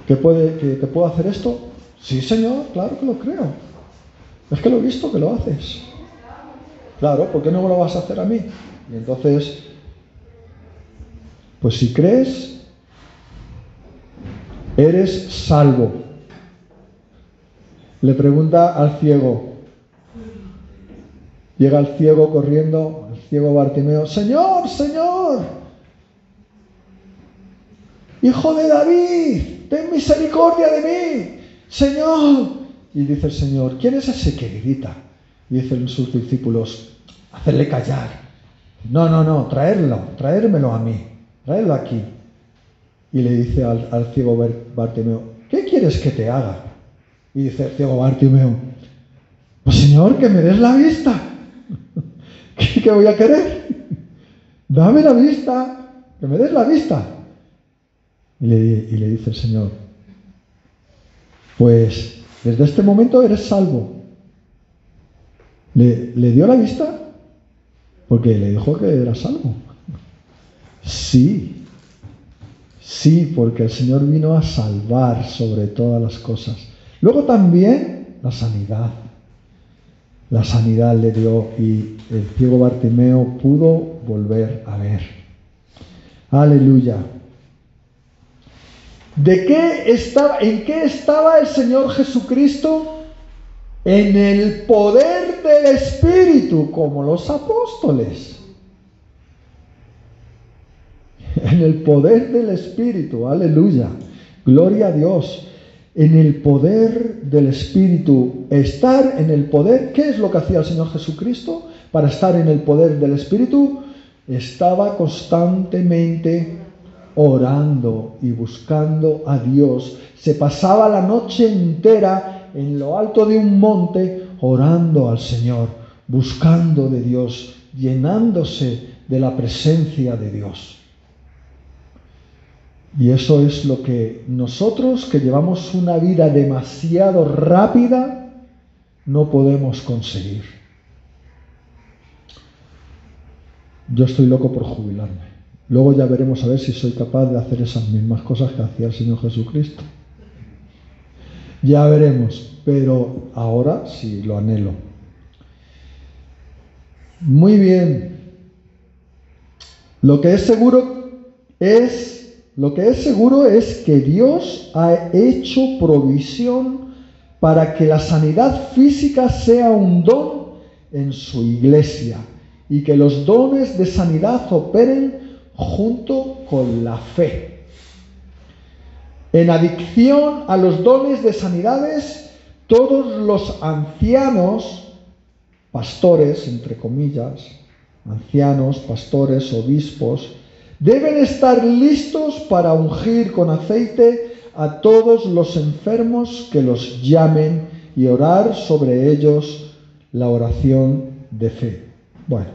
¿Que te puedo hacer esto? Sí, Señor, claro que lo creo. Es que lo he visto que lo haces. Claro, ¿por qué no me lo vas a hacer a mí? Y entonces, pues si crees, eres salvo. Le pregunta al ciego. Llega el ciego corriendo, el ciego Bartimeo. Señor, Señor, Hijo de David, ten misericordia de mí, Señor. Y dice el Señor, ¿quién es ese que grita? Y dicen sus discípulos, hacerle callar. No, traérmelo a mí, traerlo aquí. Y le dice al ciego Bartimeo, ¿qué quieres que te haga? Y dice el ciego Bartimeo, pues Señor, que me des la vista. ¿Qué voy a querer? Dame la vista, que me des la vista. Y le dice el Señor, pues desde este momento eres salvo. ¿Le dio la vista? Porque le dijo que era salvo. Sí, porque el Señor vino a salvar sobre todas las cosas. Luego también la sanidad. La sanidad le dio y el ciego Bartimeo pudo volver a ver. Aleluya. ¿En qué estaba el Señor Jesucristo? En el poder del Espíritu, como los apóstoles. En el poder del Espíritu, aleluya. Gloria a Dios. En el poder del Espíritu. Estar en el poder. ¿Qué es lo que hacía el Señor Jesucristo para estar en el poder del Espíritu? Estaba constantemente orando y buscando a Dios. Se pasaba la noche entera en lo alto de un monte orando al Señor, buscando de Dios, llenándose de la presencia de Dios. Y eso es lo que nosotros, que llevamos una vida demasiado rápida, no podemos conseguir. Yo estoy loco por jubilarme. Luego ya veremos a ver si soy capaz de hacer esas mismas cosas que hacía el Señor Jesucristo. Ya veremos, pero ahora sí lo anhelo. Muy bien. Lo que es seguro es que Dios ha hecho provisión para que la sanidad física sea un don en su iglesia y que los dones de sanidad operen junto con la fe. En adicción a los dones de sanidades, todos los ancianos, pastores, entre comillas, ancianos, pastores, obispos, deben estar listos para ungir con aceite a todos los enfermos que los llamen y orar sobre ellos la oración de fe. Bueno,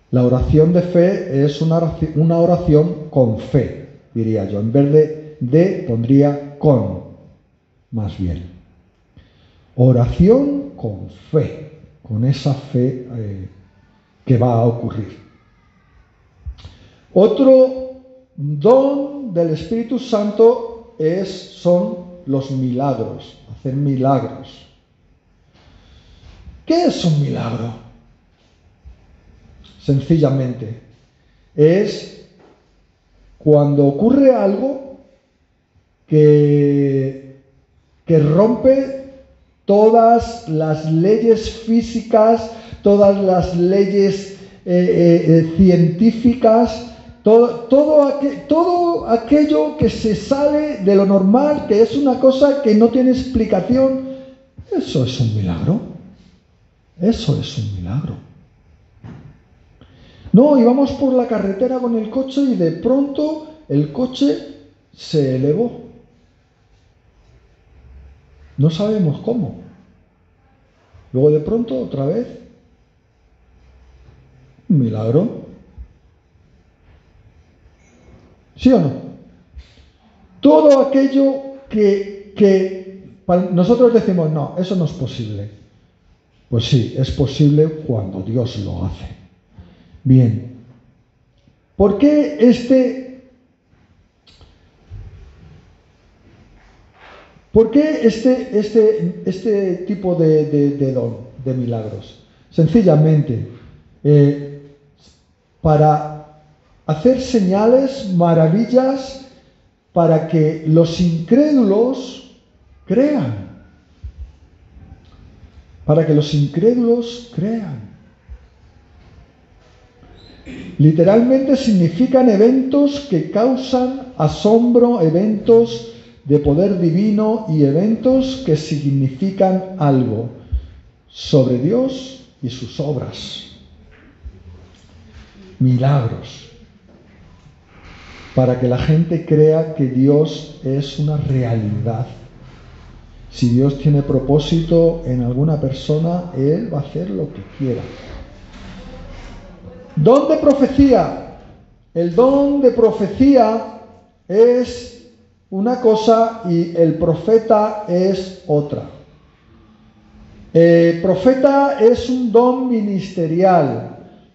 la oración de fe es una oración con fe, diría yo. En vez de pondría con, más bien. Oración con fe, con esa fe que va a ocurrir. Otro don del Espíritu Santo son los milagros, hacer milagros. ¿Qué es un milagro? Sencillamente, es cuando ocurre algo que rompe todas las leyes físicas, todas las leyes científicas, todo aquello que se sale de lo normal, que es una cosa que no tiene explicación. Eso es un milagro. Eso es un milagro. No, íbamos por la carretera con el coche y de pronto el coche se elevó. No sabemos cómo. Luego de pronto, otra vez, un milagro. ¿Sí o no? Todo aquello que nosotros decimos, no, eso no es posible. Pues sí, es posible cuando Dios lo hace. Bien. ¿Por qué este tipo de don, de milagros? Sencillamente, para hacer señales, maravillas, para que los incrédulos crean. para que los incrédulos crean. Literalmente significan eventos que causan asombro, eventos de poder divino y eventos que significan algo sobre Dios y sus obras. Milagros. Para que la gente crea que Dios es una realidad. Si Dios tiene propósito en alguna persona, Él va a hacer lo que quiera. Don de profecía. El don de profecía es una cosa y el profeta es otra. Profeta es un don ministerial.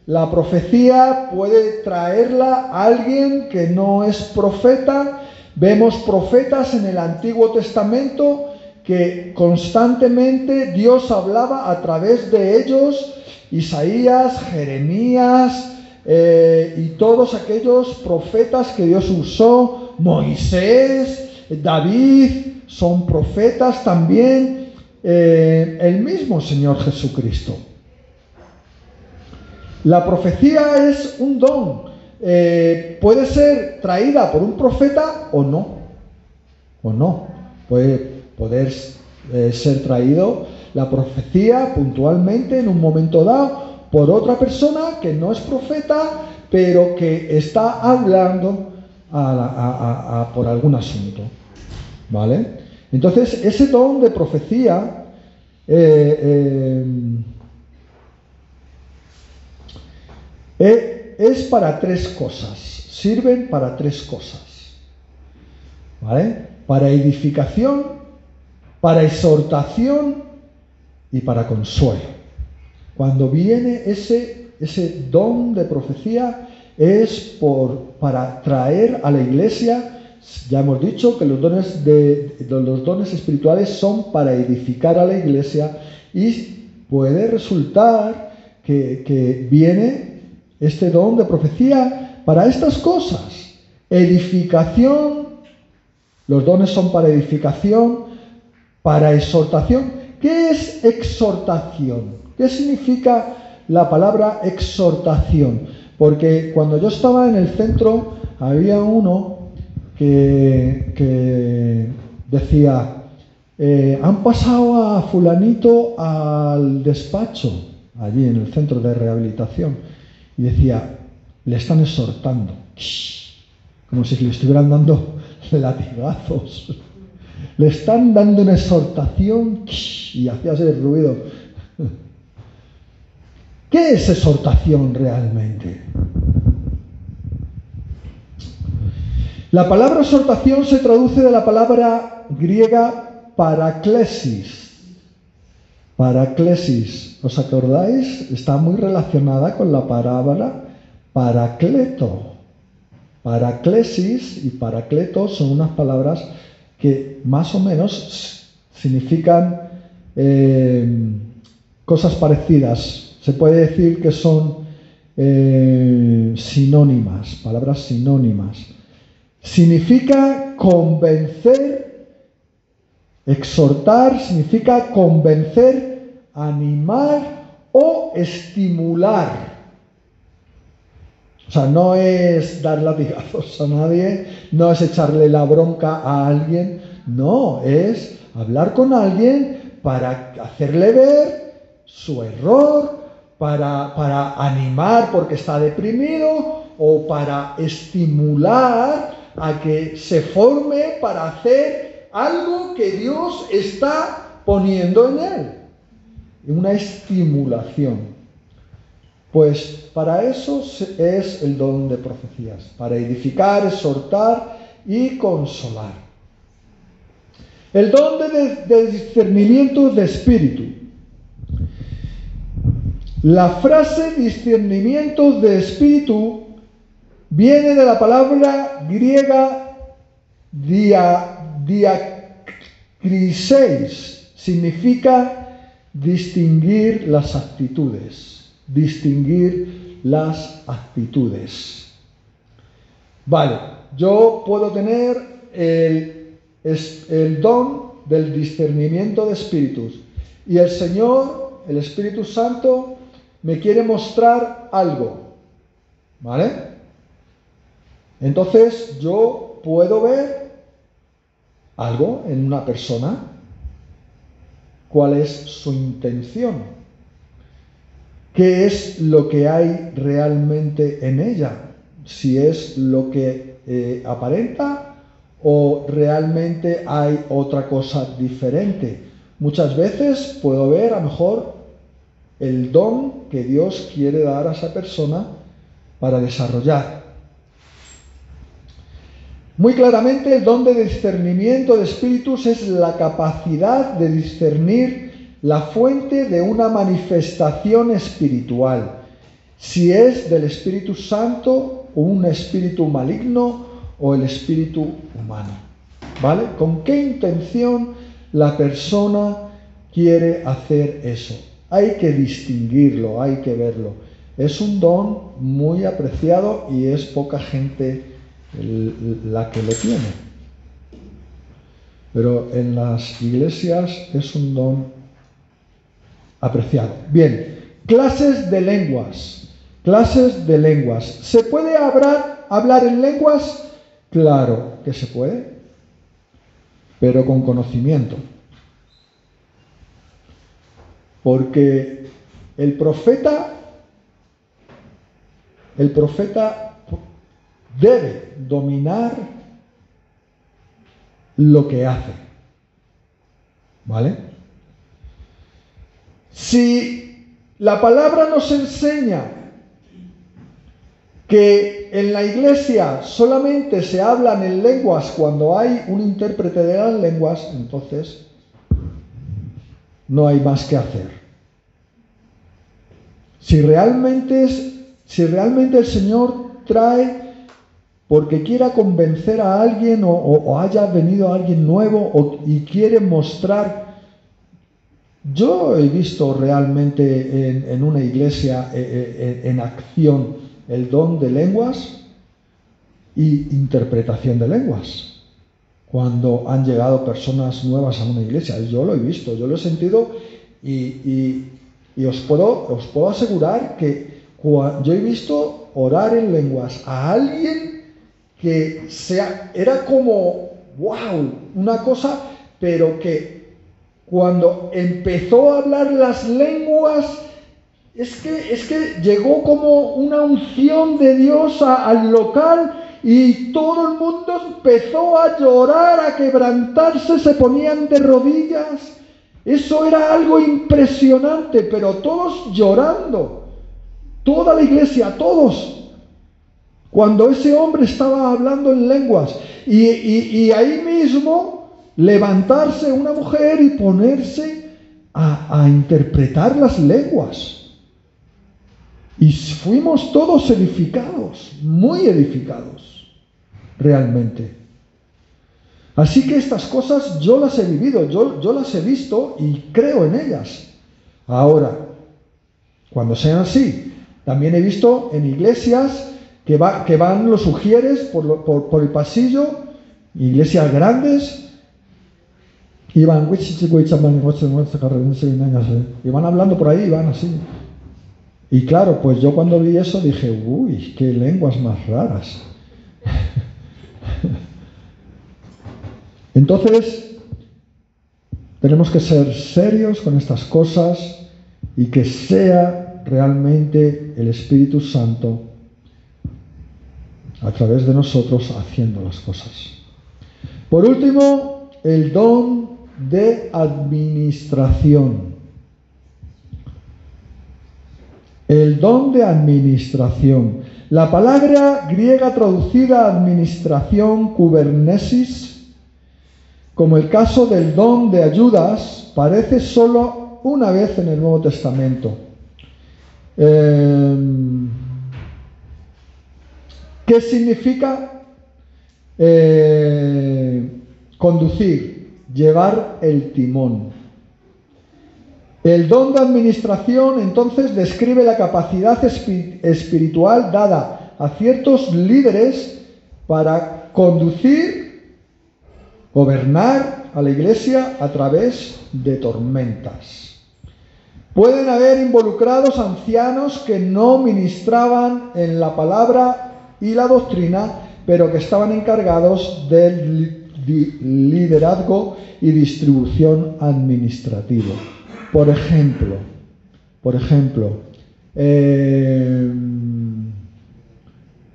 La profecía puede traerla a alguien que no es profeta. Vemos profetas en el Antiguo Testamento que constantemente Dios hablaba a través de ellos. Isaías, Jeremías y todos aquellos profetas que Dios usó, Moisés, David, son profetas también, el mismo Señor Jesucristo. La profecía es un don, puede ser traída por un profeta o no, puede poder ser traído la profecía puntualmente en un momento dado por otra persona que no es profeta, pero que está hablando por algún asunto, ¿vale? Entonces, ese don de profecía es para tres cosas, sirven para tres cosas, ¿vale? Para edificación, para exhortación y para consuelo. Cuando viene ese don de profecía es para traer a la iglesia. Ya hemos dicho que los dones espirituales son para edificar a la iglesia y puede resultar que viene este don de profecía para estas cosas. Edificación, los dones son para edificación, para exhortación. ¿Qué es exhortación? ¿Qué significa la palabra exhortación? Porque cuando yo estaba en el centro había uno que decía, han pasado a fulanito al despacho, allí en el centro de rehabilitación, y decía, le están exhortando, como si le estuvieran dando latigazos. Le están dando una exhortación y hacía ese ruido. ¿Qué es exhortación realmente? La palabra exhortación se traduce de la palabra griega paraklesis. Paraklesis, ¿os acordáis? Está muy relacionada con la palabra paracleto. Paraklesis y paracleto son unas palabras que más o menos significan cosas parecidas. Se puede decir que son sinónimas, palabras sinónimas. Significa convencer, exhortar, significa convencer, animar o estimular. O sea, no es dar latigazos a nadie, no es echarle la bronca a alguien, no, es hablar con alguien para hacerle ver su error, para animar porque está deprimido o para estimular a que se forme para hacer algo que Dios está poniendo en él. Una estimulación. Pues para eso es el don de profecías, para edificar, exhortar y consolar. El don de discernimiento de espíritu. La frase discernimiento de espíritu viene de la palabra griega diakriseis, significa distinguir las actitudes. Distinguir las actitudes. Vale, yo puedo tener el don del discernimiento de espíritus y el Señor, el Espíritu Santo, me quiere mostrar algo, ¿vale? Entonces yo puedo ver algo en una persona. ¿Cuál es su intención? ¿Qué es lo que hay realmente en ella? Si es lo que aparenta o realmente hay otra cosa diferente. Muchas veces puedo ver a lo mejor el don que Dios quiere dar a esa persona para desarrollar. Muy claramente, el don de discernimiento de espíritus es la capacidad de discernir la fuente de una manifestación espiritual, si es del Espíritu Santo o un espíritu maligno o el espíritu humano. ¿Vale? ¿Con qué intención la persona quiere hacer eso? Hay que distinguirlo, hay que verlo. Es un don muy apreciado y es poca gente la que lo tiene. Pero en las iglesias es un don apreciado. Bien, clases de lenguas. Clases de lenguas. ¿Se puede hablar en lenguas? Claro que se puede, pero con conocimiento. Porque el profeta debe dominar lo que hace. ¿Vale? Si la palabra nos enseña que en la iglesia solamente se hablan en lenguas cuando hay un intérprete de las lenguas, entonces no hay más que hacer. Si realmente el Señor trae porque quiera convencer a alguien o haya venido alguien nuevo y quiere mostrar. Yo he visto realmente en una iglesia en acción el don de lenguas y interpretación de lenguas. Cuando han llegado personas nuevas a una iglesia, yo lo he visto, yo lo he sentido y os puedo asegurar que yo he visto orar en lenguas a alguien que era como, wow, una cosa, pero que cuando empezó a hablar las lenguas, es que llegó como una unción de Dios al local y todo el mundo empezó a llorar, a quebrantarse, se ponían de rodillas. Eso era algo impresionante, pero todos llorando, toda la iglesia, todos. Cuando ese hombre estaba hablando en lenguas y ahí mismo levantarse una mujer y ponerse a interpretar las lenguas. Y fuimos todos edificados, muy edificados, realmente. Así que estas cosas yo las he vivido, yo las he visto y creo en ellas. Ahora, cuando sean así, también he visto en iglesias que van los ujieres por el pasillo, iglesias grandes, y van hablando por ahí, y van así. Y claro, pues yo cuando vi eso dije, uy, qué lenguas más raras. Entonces, tenemos que ser serios con estas cosas y que sea realmente el Espíritu Santo a través de nosotros haciendo las cosas. Por último, el don de administración. El don de administración. La palabra griega traducida administración, kubernesis, como el caso del don de ayudas, parece solo una vez en el Nuevo Testamento. ¿Qué significa conducir, llevar el timón? El don de administración entonces describe la capacidad espiritual dada a ciertos líderes para conducir, gobernar a la iglesia a través de tormentas. Pueden haber involucrados ancianos que no ministraban en la palabra y la doctrina, pero que estaban encargados del liderazgo y distribución administrativo. Por ejemplo, el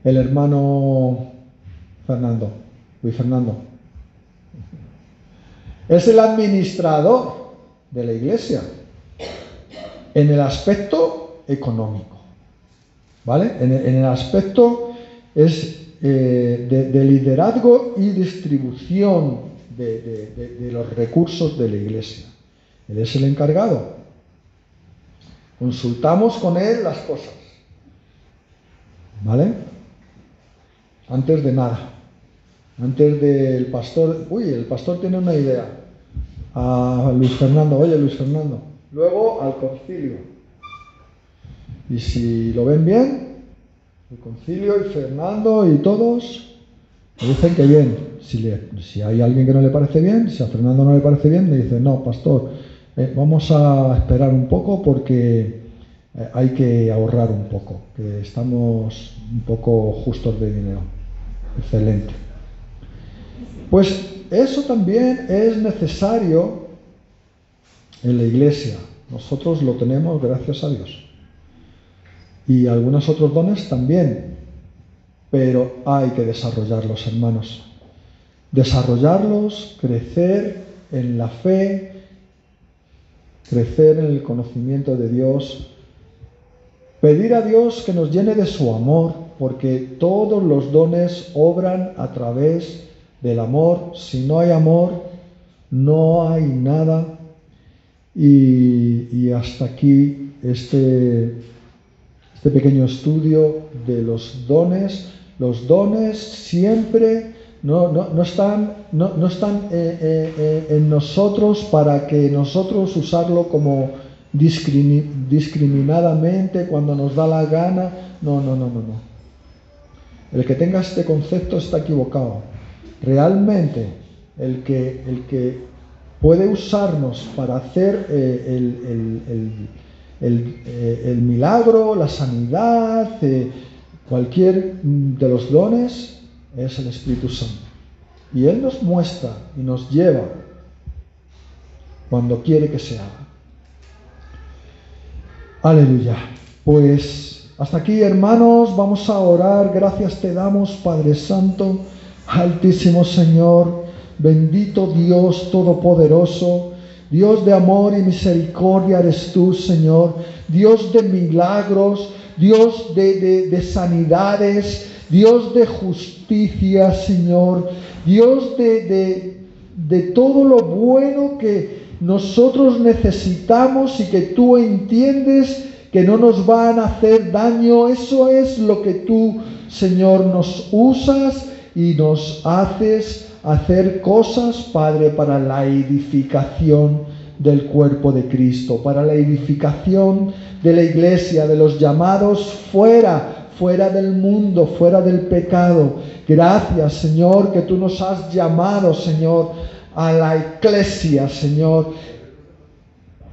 hermano Luis Fernando, es el administrador de la iglesia en el aspecto económico, ¿vale? En el aspecto es de liderazgo y distribución de los recursos de la iglesia. Él es el encargado. Consultamos con él las cosas, ¿vale? Antes de nada. Antes del pastor, el pastor tiene una idea. A Luis Fernando, Luis Fernando. Luego al concilio. Y si lo ven bien, el concilio y Fernando y todos me dicen que bien. Si hay alguien que no le parece bien, si a Fernando no le parece bien, me dice, no, pastor, vamos a esperar un poco porque hay que ahorrar un poco, que estamos un poco justos de dinero. Excelente. Pues eso también es necesario en la iglesia. Nosotros lo tenemos, gracias a Dios. Y algunos otros dones también. Pero hay que desarrollarlos, hermanos. Desarrollarlos, crecer en la fe, crecer en el conocimiento de Dios. Pedir a Dios que nos llene de su amor, porque todos los dones obran a través del amor. Si no hay amor, no hay nada. Y hasta aquí este pequeño estudio de los dones. Los dones siempre no están en nosotros para que nosotros usarlo como discriminadamente cuando nos da la gana. No. El que tenga este concepto está equivocado. Realmente el que puede usarnos para hacer el milagro, la sanidad, cualquier de los dones, es el Espíritu Santo. Y Él nos muestra y nos lleva cuando quiere que se haga. Aleluya. Pues hasta aquí, hermanos, vamos a orar. Gracias te damos, Padre Santo, Altísimo Señor, bendito Dios Todopoderoso, Dios de amor y misericordia eres tú, Señor, Dios de milagros, Dios de sanidades, Dios de justicia, Señor, Dios de todo lo bueno que nosotros necesitamos y que tú entiendes que no nos van a hacer daño. Eso es lo que tú, Señor, nos usas y nos haces hacer cosas, Padre, para la edificación del cuerpo de Cristo, para la edificación de la iglesia, de los llamados fuera del mundo, fuera del pecado. Gracias, Señor, que tú nos has llamado, Señor, a la iglesia, Señor.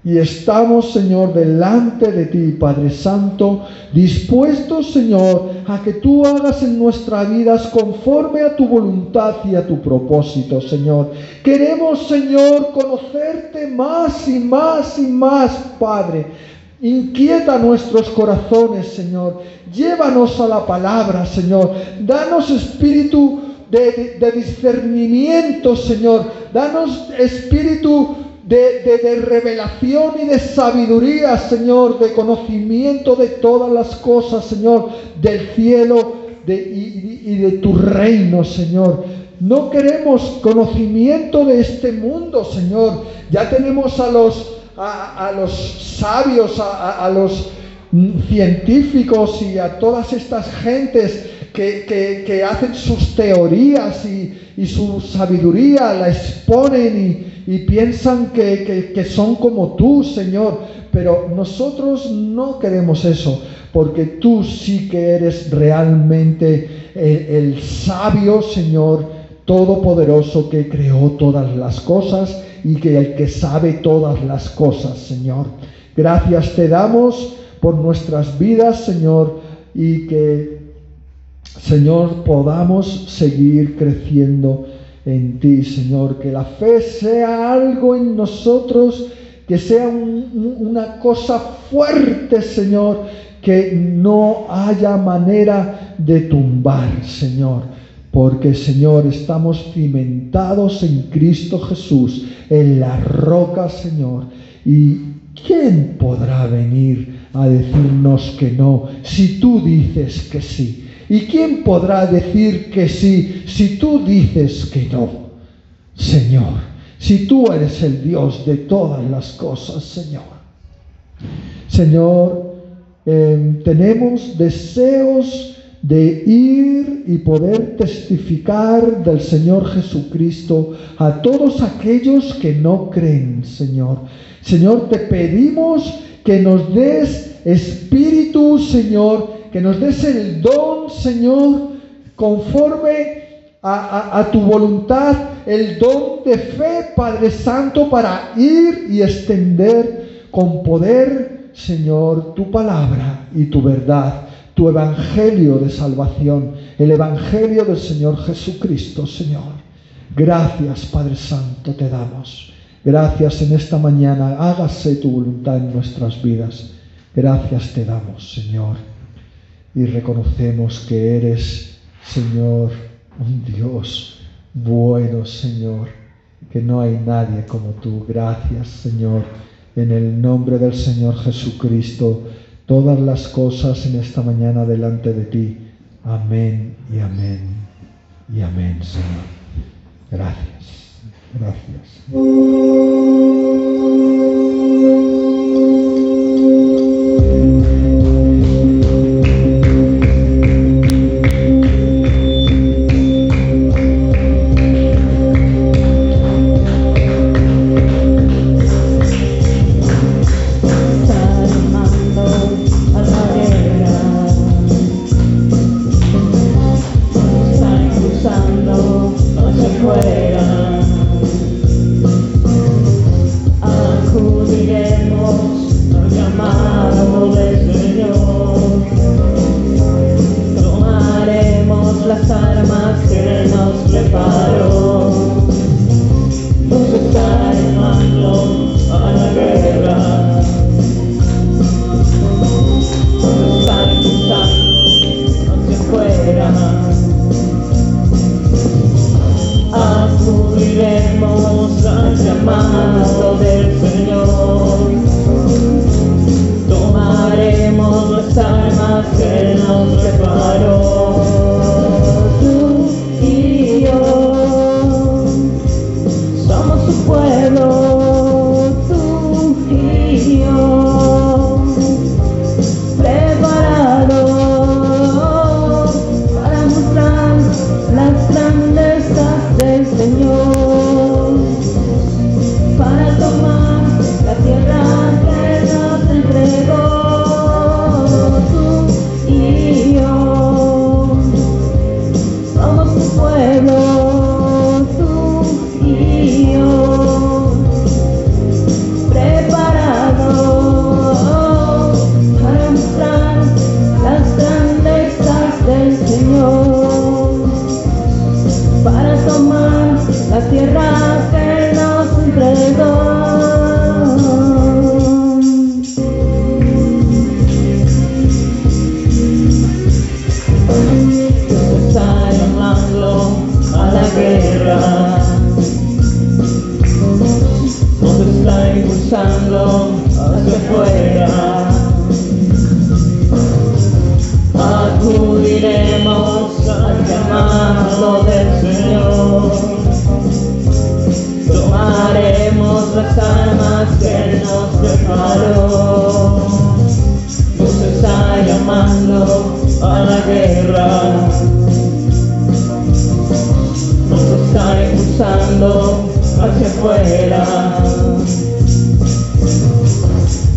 Y estamos, Señor, delante de ti, Padre Santo, dispuestos, Señor, a que tú hagas en nuestras vidas conforme a tu voluntad y a tu propósito, Señor. Queremos, Señor, conocerte más y más y más, Padre. Inquieta nuestros corazones, Señor. Llévanos a la palabra, Señor. Danos espíritu de discernimiento, Señor. Danos espíritu de revelación y de sabiduría, Señor, de conocimiento de todas las cosas, Señor, del cielo y de tu reino, Señor. No queremos conocimiento de este mundo, Señor. Ya tenemos a los sabios, a los científicos y a todas estas gentes que hacen sus teorías y su sabiduría la exponen y piensan que son como tú, Señor. Pero nosotros no queremos eso, porque tú sí que eres realmente el sabio, Señor, todopoderoso, que creó todas las cosas y el que sabe todas las cosas, Señor. Gracias te damos por nuestras vidas, Señor, y que, Señor, podamos seguir creciendo en ti, Señor. Que la fe sea algo en nosotros, que sea una cosa fuerte, Señor, que no haya manera de tumbar, Señor. Porque, Señor, estamos cimentados en Cristo Jesús, en la roca, Señor. ¿Y quién podrá venir a decirnos que no si tú dices que sí? ¿Y quién podrá decir que sí si tú dices que no? Señor, si tú eres el Dios de todas las cosas, Señor. Señor, tenemos deseos de ir y poder testificar del Señor Jesucristo a todos aquellos que no creen, Señor. Señor, te pedimos que nos des espíritu, Señor, que nos des el don, Señor, conforme a tu voluntad, el don de fe, Padre Santo, para ir y extender con poder, Señor, tu palabra y tu verdad, tu evangelio de salvación, el evangelio del Señor Jesucristo, Señor. Gracias, Padre Santo, te damos. Gracias en esta mañana, hágase tu voluntad en nuestras vidas. Gracias te damos, Señor. Y reconocemos que eres, Señor, un Dios bueno, Señor, que no hay nadie como tú. Gracias, Señor, en el nombre del Señor Jesucristo, todas las cosas en esta mañana delante de ti. Amén y amén y amén, Señor. Gracias, gracias.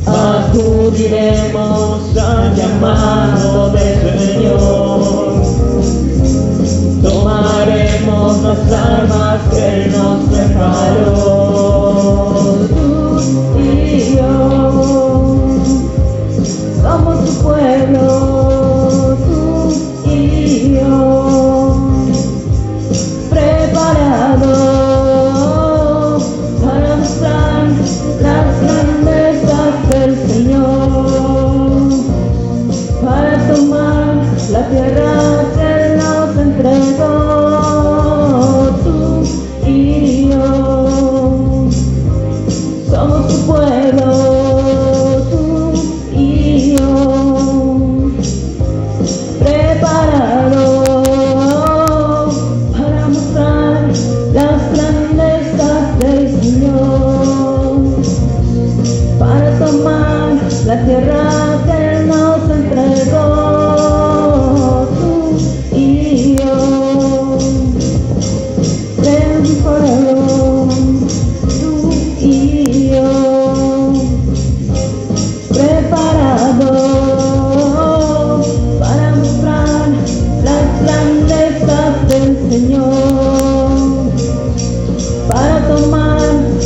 Acudiremos al llamado del Señor, tomaremos las armas que nos preparó tú y yo.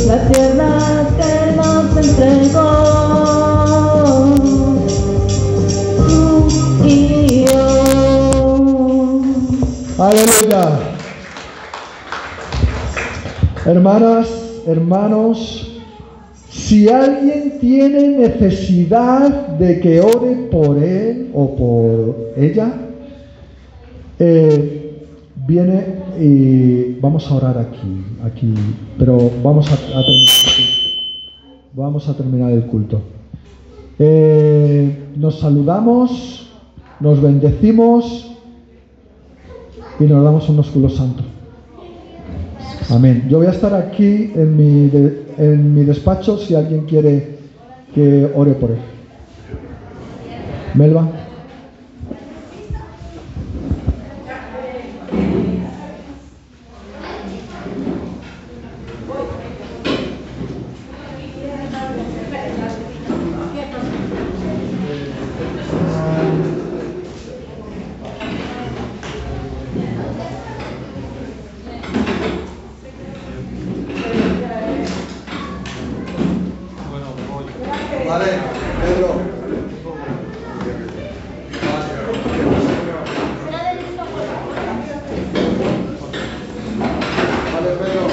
la tierra que nos entregó, tú y yo. Aleluya. Hermanas, hermanos, si alguien tiene necesidad de que ore por él o por ella, viene y vamos a orar aquí, pero vamos a terminar el culto. Nos saludamos, nos bendecimos y nos damos un ósculo santo. Amén. Yo voy a estar aquí en mi despacho si alguien quiere que ore por él. Melba. Vale, Pedro. Vale, Pedro.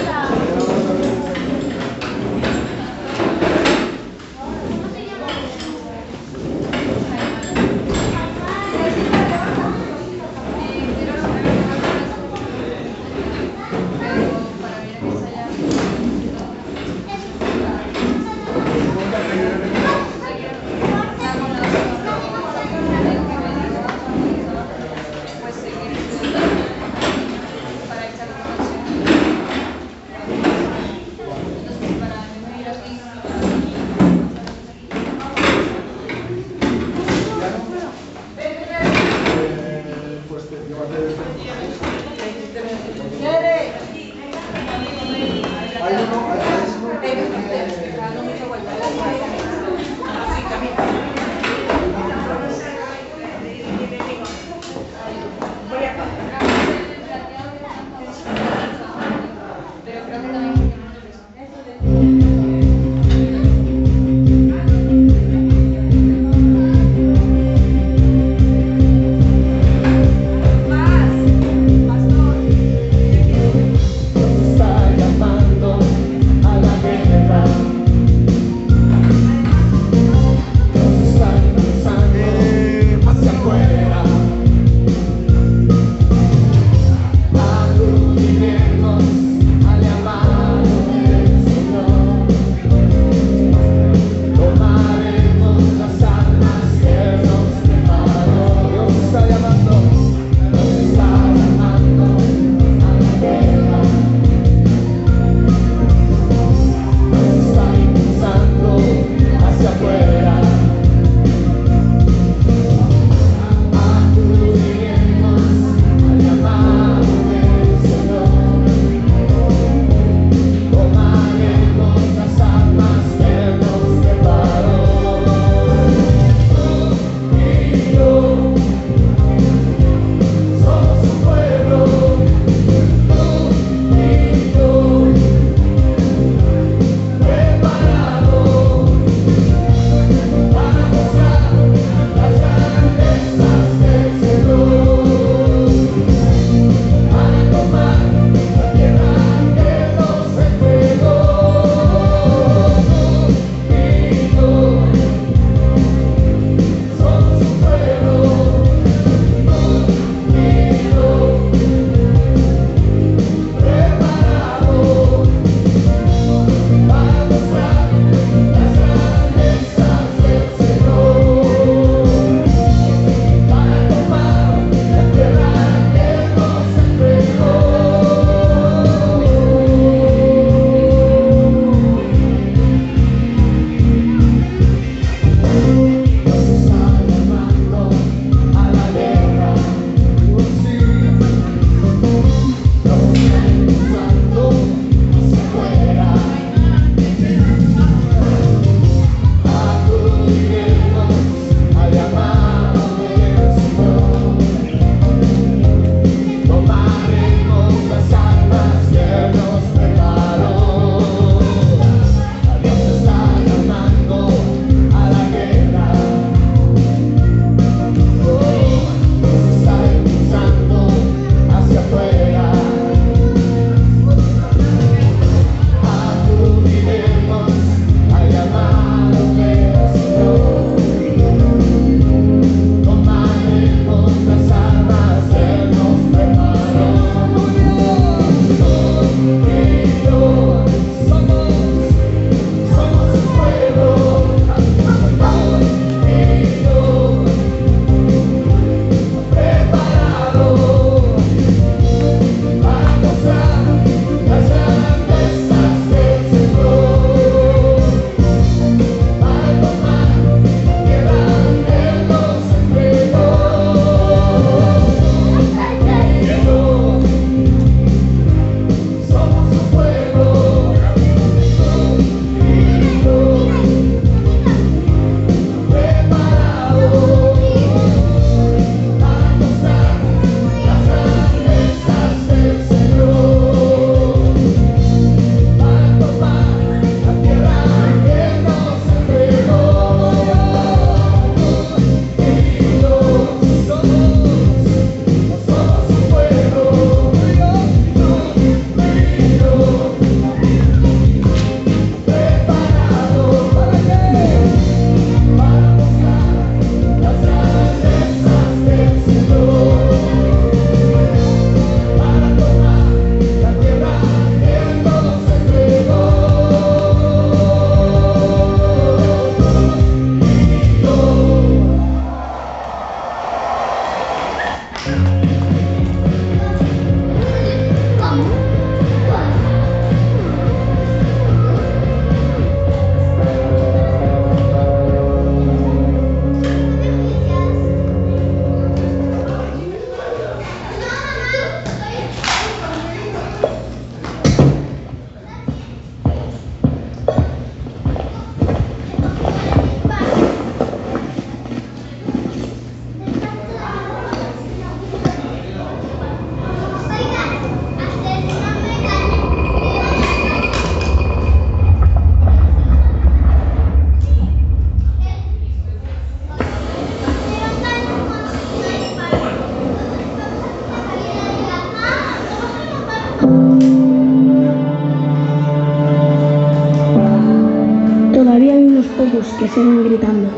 pocos que siguen gritando,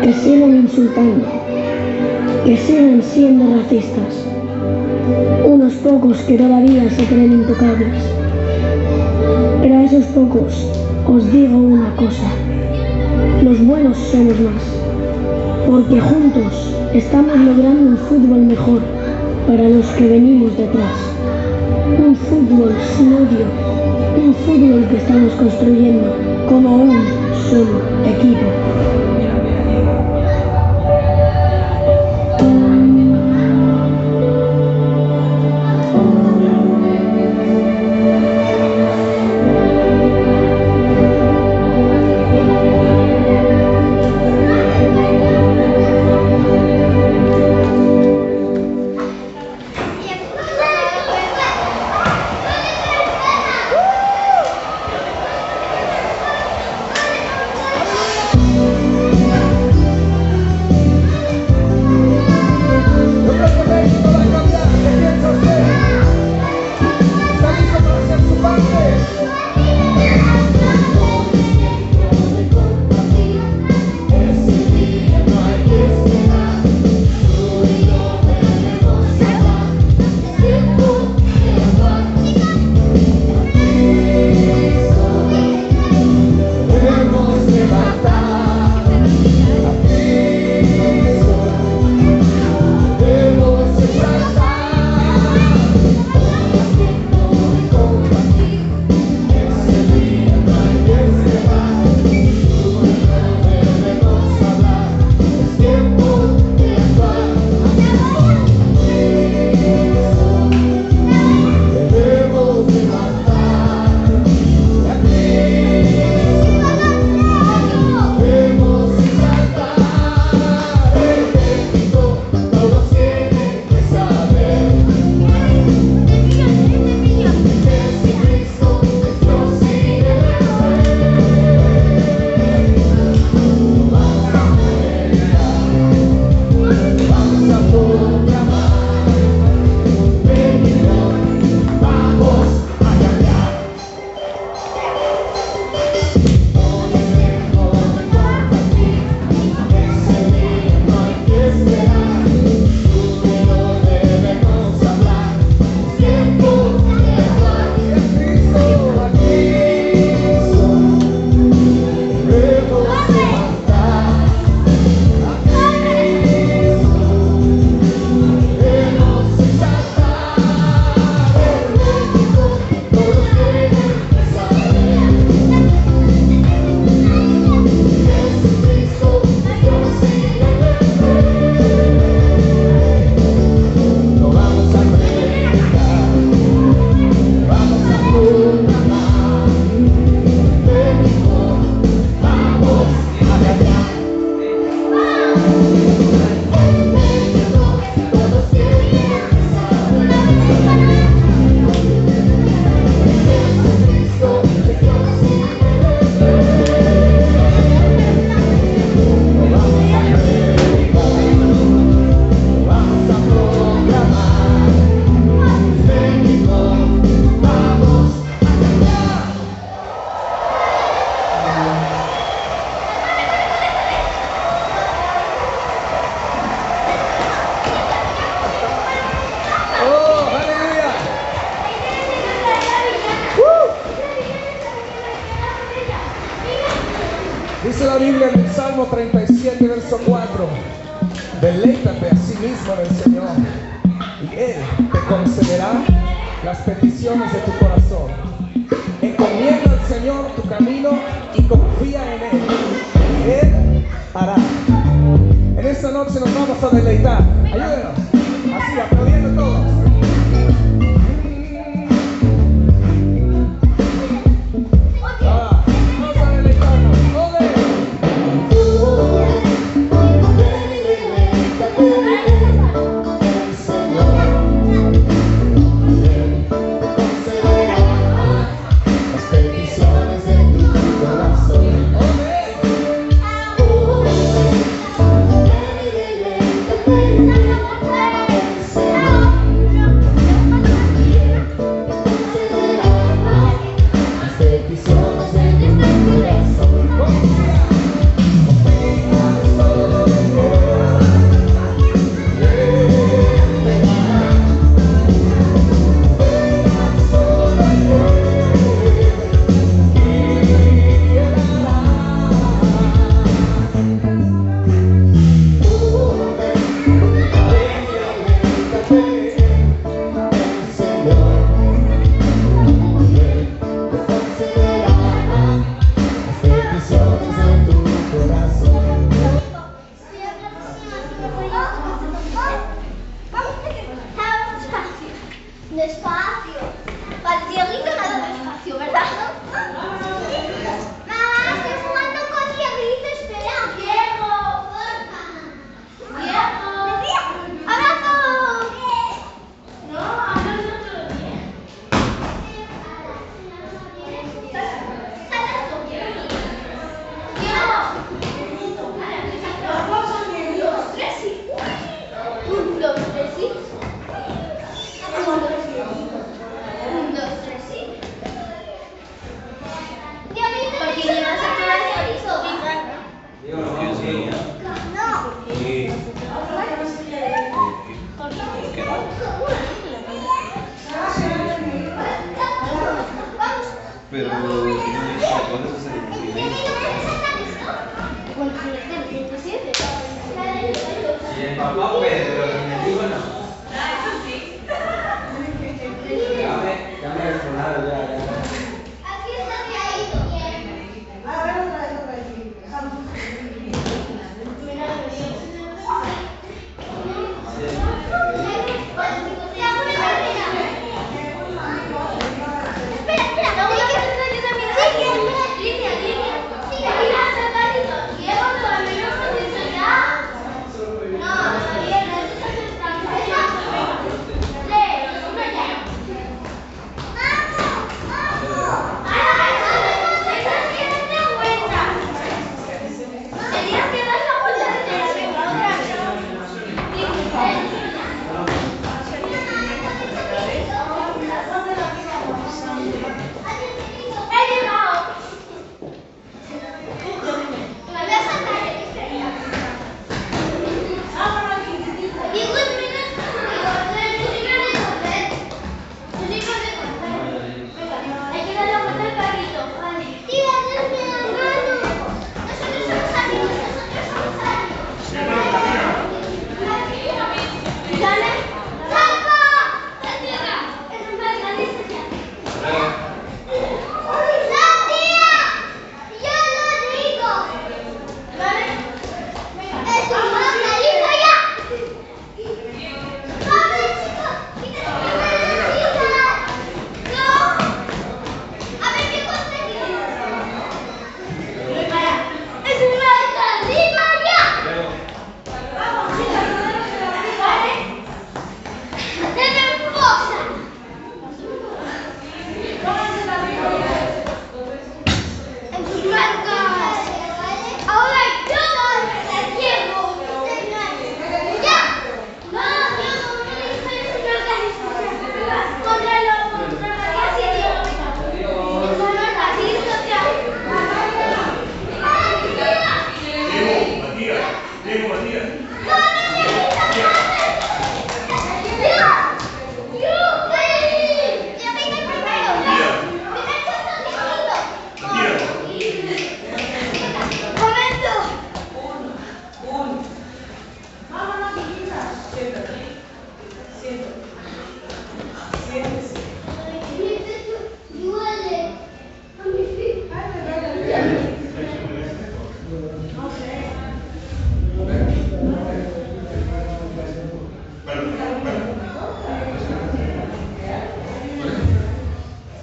que siguen insultando, que siguen siendo racistas. Unos pocos que todavía se creen intocables. Pero a esos pocos os digo una cosa: los buenos somos más, porque juntos estamos logrando un fútbol mejor para los que venimos detrás. Un fútbol sin odio, un fútbol que estamos construyendo como un solo equipo. Dice la Biblia en el Salmo 37, verso 4: deleítate a sí mismo en el Señor, y Él te concederá las peticiones de tu corazón. Encomienda al Señor tu camino y confía en Él, y Él hará. En esta noche nos vamos a deleitar. Ayúdenos, así, aplaudiendo todos. Thank you. si no dice cuándo se hace el cumplimiento. Si el papá puede, pero el hijo no. Ya me he sonado ya.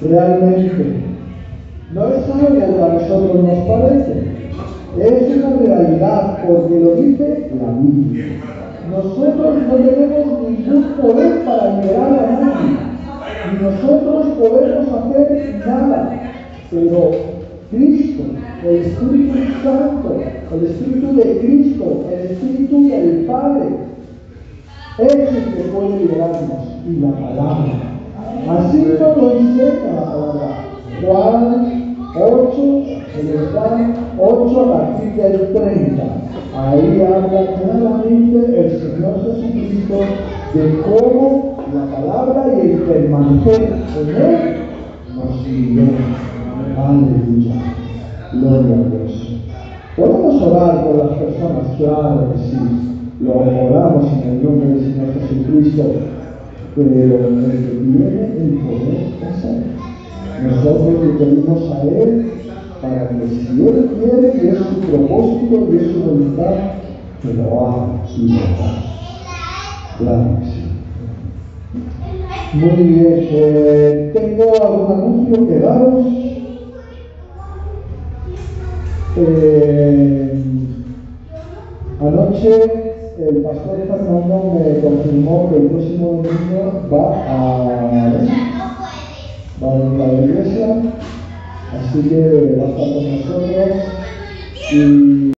Realmente, no es algo que a nosotros nos parece, es una realidad porque lo dice la Biblia. Nosotros no tenemos ningún poder para liberar a nadie, ni nosotros podemos hacer nada, pero Cristo, el Espíritu Santo, el Espíritu de Cristo, el Espíritu del Padre, es el que puede liberarnos, y la palabra. Así nos lo enseña la palabra. Juan 8, en Juan 8 a partir del 30. Ahí habla claramente el Señor Jesucristo de cómo la palabra y el permanecer en Él nos libera. Aleluya. Gloria a Dios. ¿Podemos orar por las personas? Claro que sí. Lo oramos en el nombre del Señor Jesucristo. Pero el que tiene el poder es Él. Nosotros le pedimos a Él para que si Él quiere, y es su propósito y es su voluntad, que lo haga y lo haga. Claro que sí. Muy bien, tengo algún anuncio que daros. Anoche el pastor Fernando me confirmó que el próximo domingo va a la iglesia, así que va a estar con nosotros y